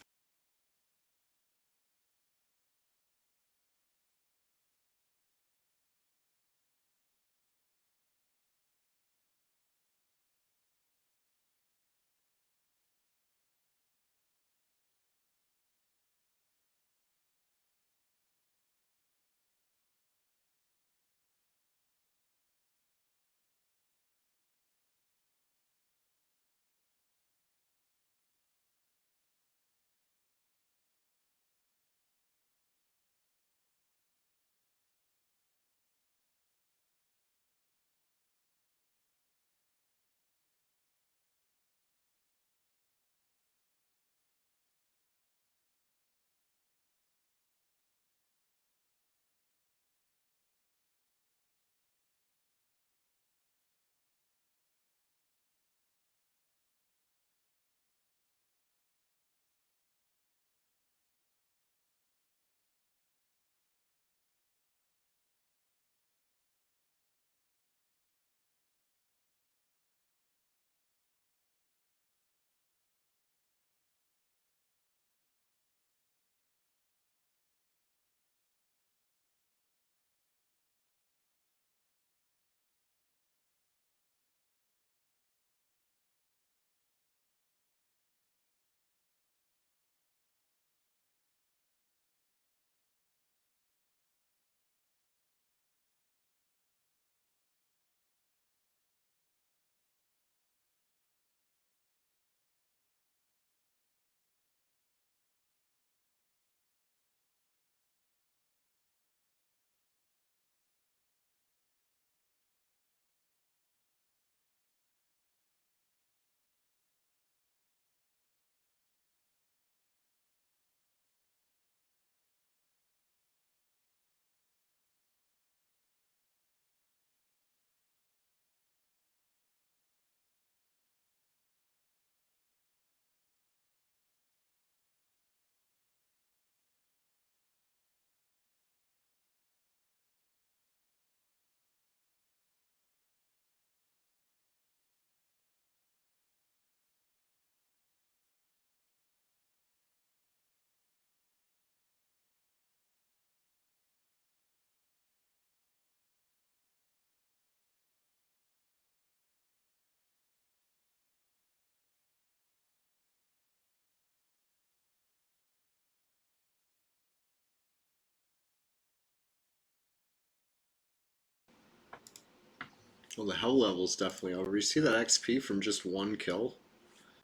S1: Well, the hell level's definitely over. You see that XP from just one kill?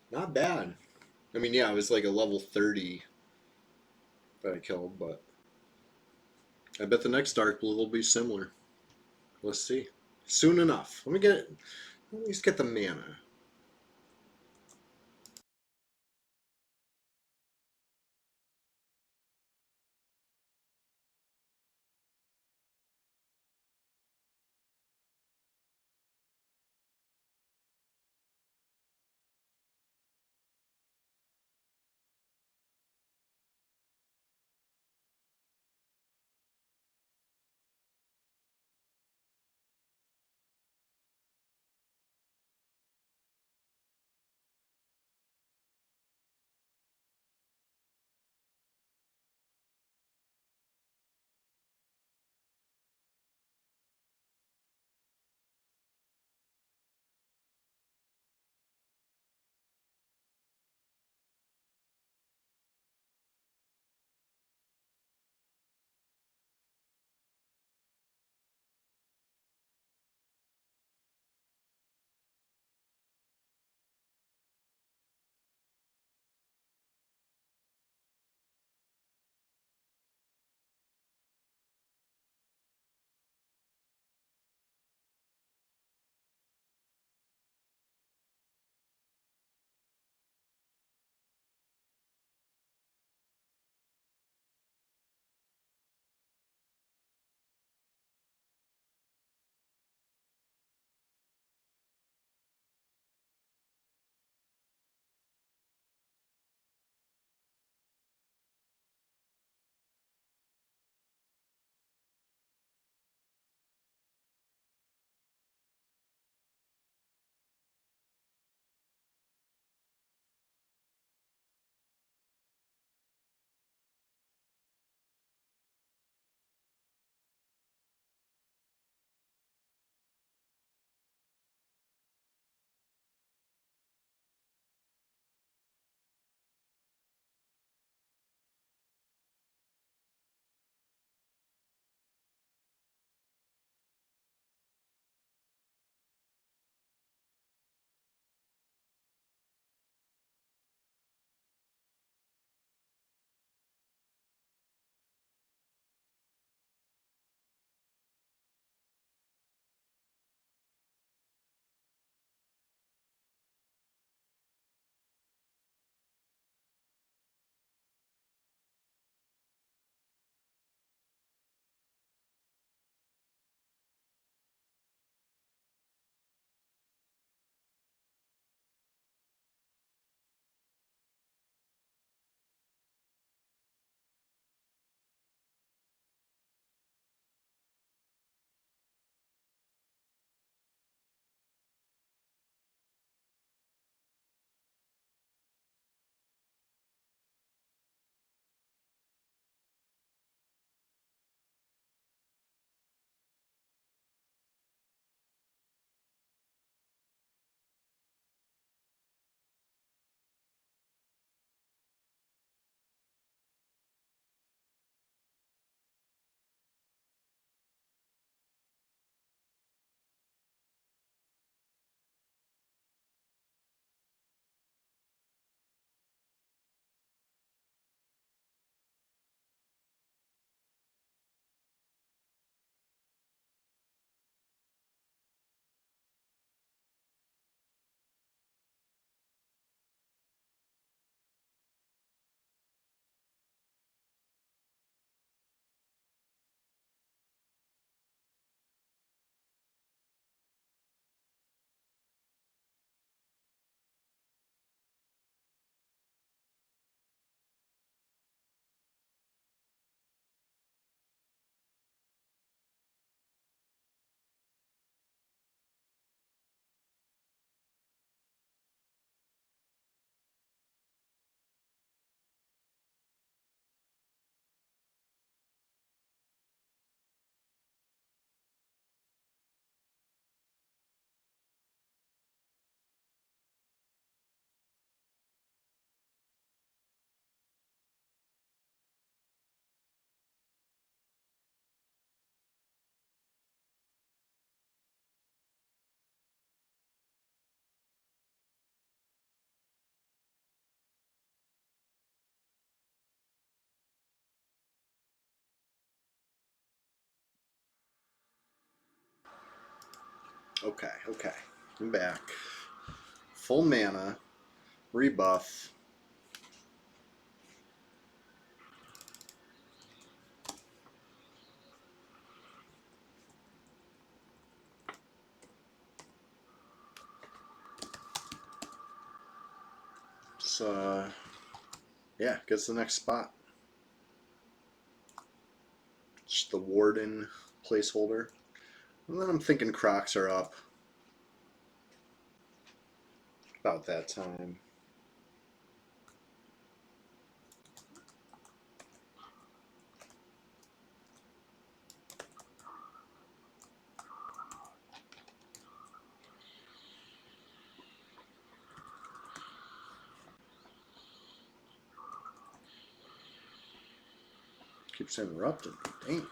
S1: Not bad. I mean, yeah, it was like a level 30 that I killed, but I bet the next Dark Blue will be similar. Let's see. Soon enough. Let me get it. At least get the mana. Okay, okay. I'm back. Full mana. Rebuff. So, yeah, gets the next spot. Just the Warden placeholder. And then I'm thinking Crocs are up. About that time. Keeps interrupting me. Dang.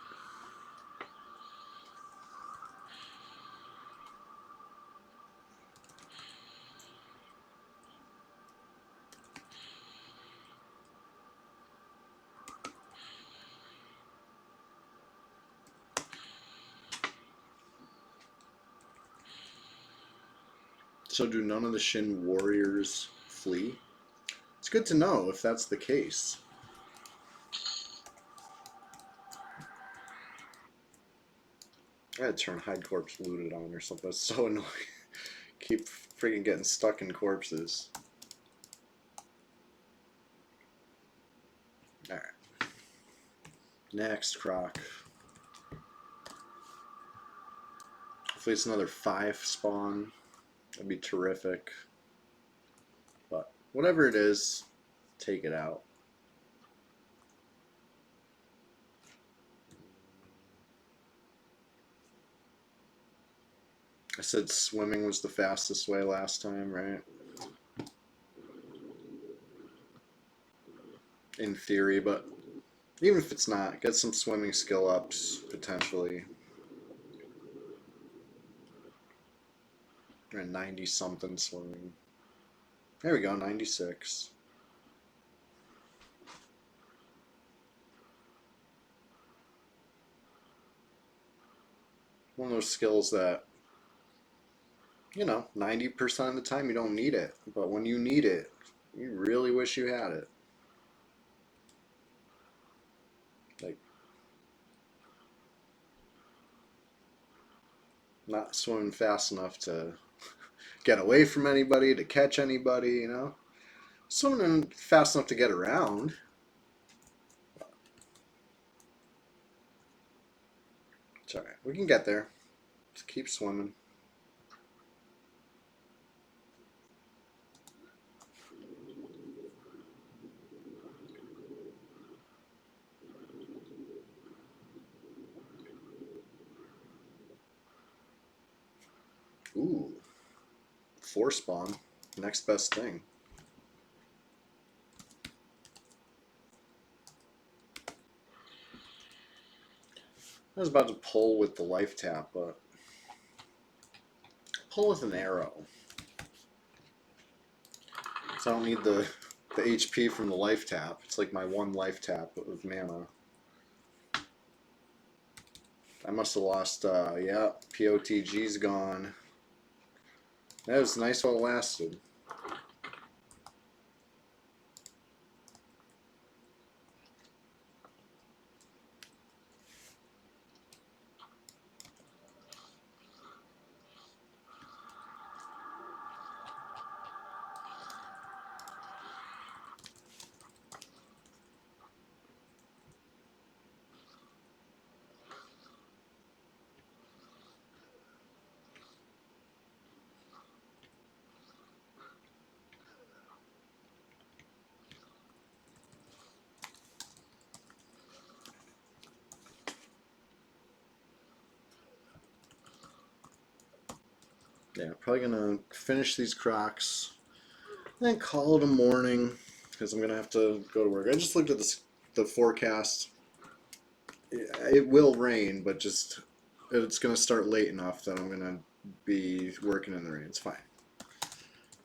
S1: So do none of the Shin warriors flee? It's good to know if that's the case. I had to turn Hide Corpse looted on or something. That's so annoying. Keep freaking getting stuck in corpses. Alright. Next Croc. Hopefully it's another 5 spawn. That'd be terrific. But whatever it is, take it out. I said swimming was the fastest way last time, right? In theory, but even if it's not, get some swimming skill ups, potentially. Or 90 something swimming. There we go, 96. One of those skills that, you know, 90% of the time you don't need it. But when you need it, you really wish you had it. Like, not swimming fast enough to get away from anybody, to catch anybody, you know? Swimming fast enough to get around. It's alright. We can get there. Just keep swimming. Ooh. 4 spawn. Next best thing. I was about to pull with the life tap, but pull with an arrow. So I don't need the HP from the life tap. It's like my 1 life tap of mana. I must have lost, yeah, POTG's gone. That was nice while it lasted. Yeah, probably gonna finish these Crocs and then call it a morning because I'm gonna have to go to work. I just looked at the forecast. It will rain, but just it's gonna start late enough that I'm gonna be working in the rain. It's fine.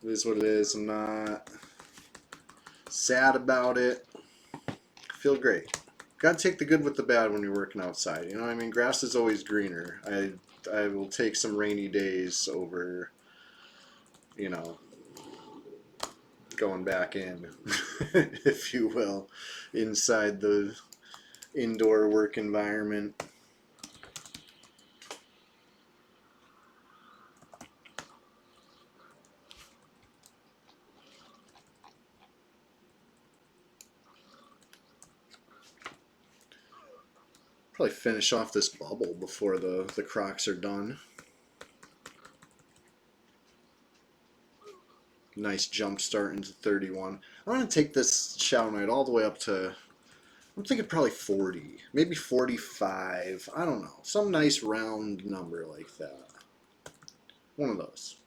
S1: It is what it is. I'm not sad about it. I feel great. Gotta take the good with the bad when you're working outside. You know what I mean? Grass is always greener. I will take some rainy days over, you know, going back in, if you will, inside the indoor work environment. Probably finish off this bubble before the Crocs are done. Nice jump start into 31. I'm going to take this Shadow Knight all the way up to, I'm thinking probably 40, maybe 45. I don't know. Some nice round number like that. One of those.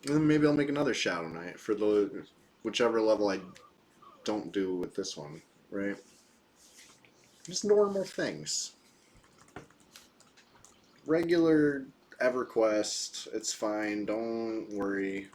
S1: And then maybe I'll make another Shadow Knight for the whichever level I don't do with this one, right? Just normal things. Regular EverQuest, it's fine, don't worry.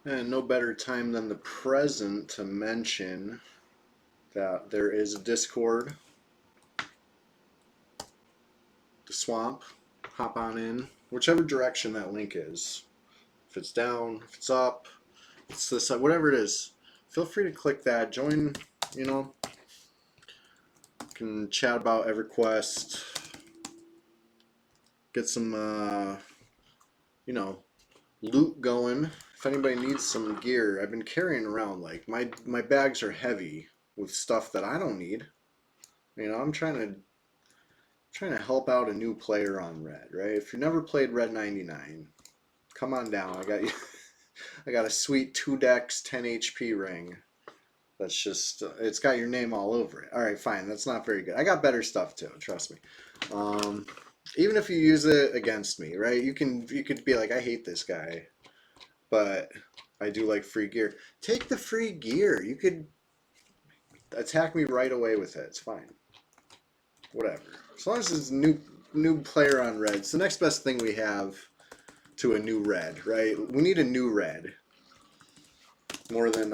S1: And no better time than the present to mention that there is a Discord. The swamp. Hop on in. Whichever direction that link is. If it's down, if it's up, if it's this side, whatever it is. Feel free to click that. Join, you know. Can chat about EverQuest. Get some, you know, loot going. If anybody needs some gear, I've been carrying around, like, my bags are heavy with stuff that I don't need. You know, I'm trying to help out a new player on Red, right? If you never played Red 99, come on down. I got you. I got a sweet 2 decks 10 HP ring. That's just it's got your name all over it. All right, fine. That's not very good. I got better stuff too. Trust me. Even if you use it against me, right? You could be like, I hate this guy, but I do like free gear. Take the free gear. You could attack me right away with it. It's fine. Whatever. As long as it's a new player on Red. It's the next best thing we have to a new Red, right? We need a new Red. More than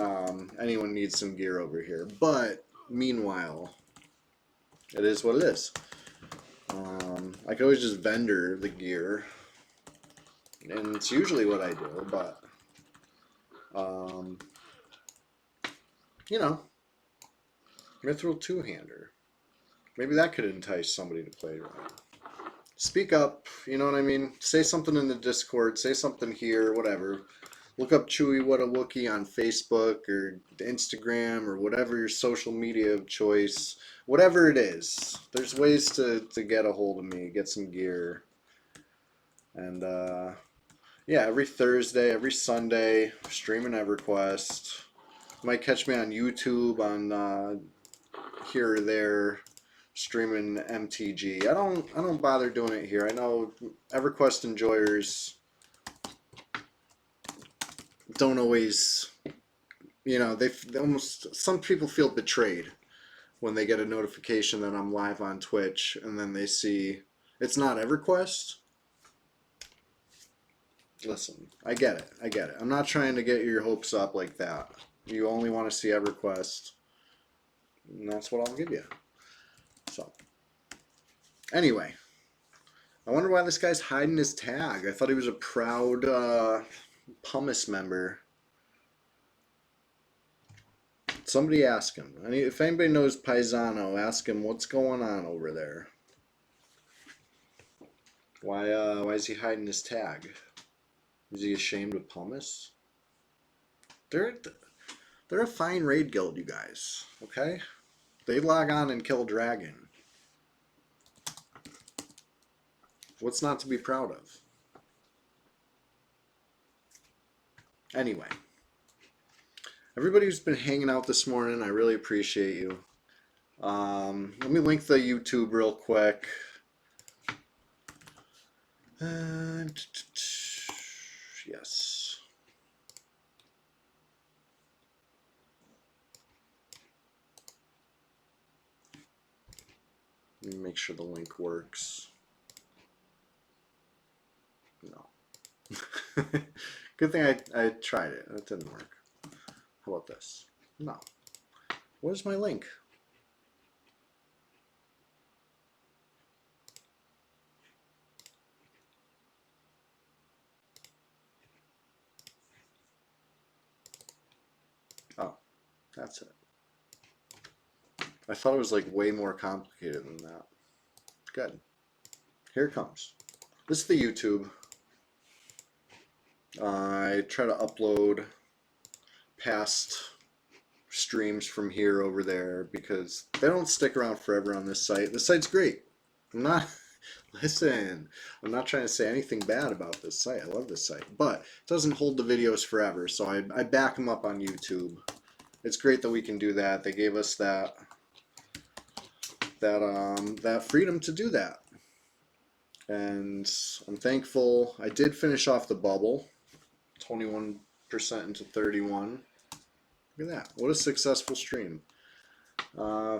S1: anyone needs some gear over here. But meanwhile, it is what it is. I could always just vendor the gear, and it's usually what I do. But you know, Mithril two-hander. Maybe that could entice somebody to play around. Speak up, you know what I mean? Say something in the Discord, say something here, whatever. Look up Chewy What a Wookie on Facebook or Instagram or whatever your social media of choice. Whatever it is. There's ways to get a hold of me, get some gear. And yeah, every Thursday, every Sunday, streaming EverQuest. You might catch me on YouTube on here or there streaming MTG. I don't bother doing it here. I know EverQuest enjoyers don't always, you know, they almost, some people feel betrayed when they get a notification that I'm live on Twitch and then they see it's not EverQuest. Listen, I get it. I get it. I'm not trying to get your hopes up like that. You only want to see EverQuest, and that's what I'll give you. So, anyway, I wonder why this guy's hiding his tag. I thought he was a proud Pumice member. Somebody ask him. If anybody knows Paisano, ask him what's going on over there. Why is he hiding his tag? Is he ashamed of Pumice? They're a fine raid guild, you guys. Okay? They log on and kill dragon. What's not to be proud of? Anyway. Everybody who's been hanging out this morning, I really appreciate you. Let me link the YouTube real quick. Yes. Let me make sure the link works. No. Good thing I tried it. It didn't work. How about this? No. Where's my link? Oh, that's it. I thought it was like way more complicated than that. Good. Here it comes. This is the YouTube. I try to upload past streams from here over there because they don't stick around forever on this site. This site's great. I'm not listen, I'm not trying to say anything bad about this site. I love this site, but it doesn't hold the videos forever, so I back them up on YouTube. It's great that we can do that. They gave us that freedom to do that, and I'm thankful. I did finish off the bubble, 21% into 31. Look at that. What a successful stream.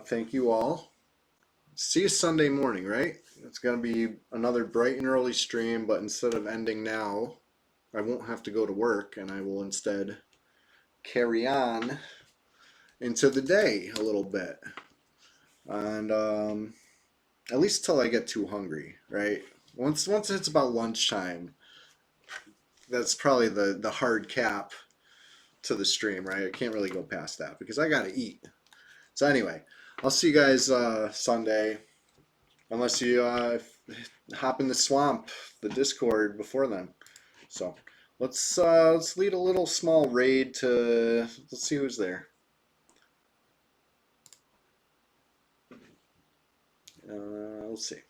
S1: Thank you all. See you Sunday morning, right? It's going to be another bright and early stream, but instead of ending now, I won't have to go to work, and I will instead carry on into the day a little bit. And at least till I get too hungry, right? Once it's about lunchtime, that's probably the hard cap to the stream, right? I can't really go past that because I gotta eat. So anyway, I'll see you guys Sunday, unless you hop in the swamp, the Discord before then. So let's lead a little small raid to, let's see who's there. Let's see.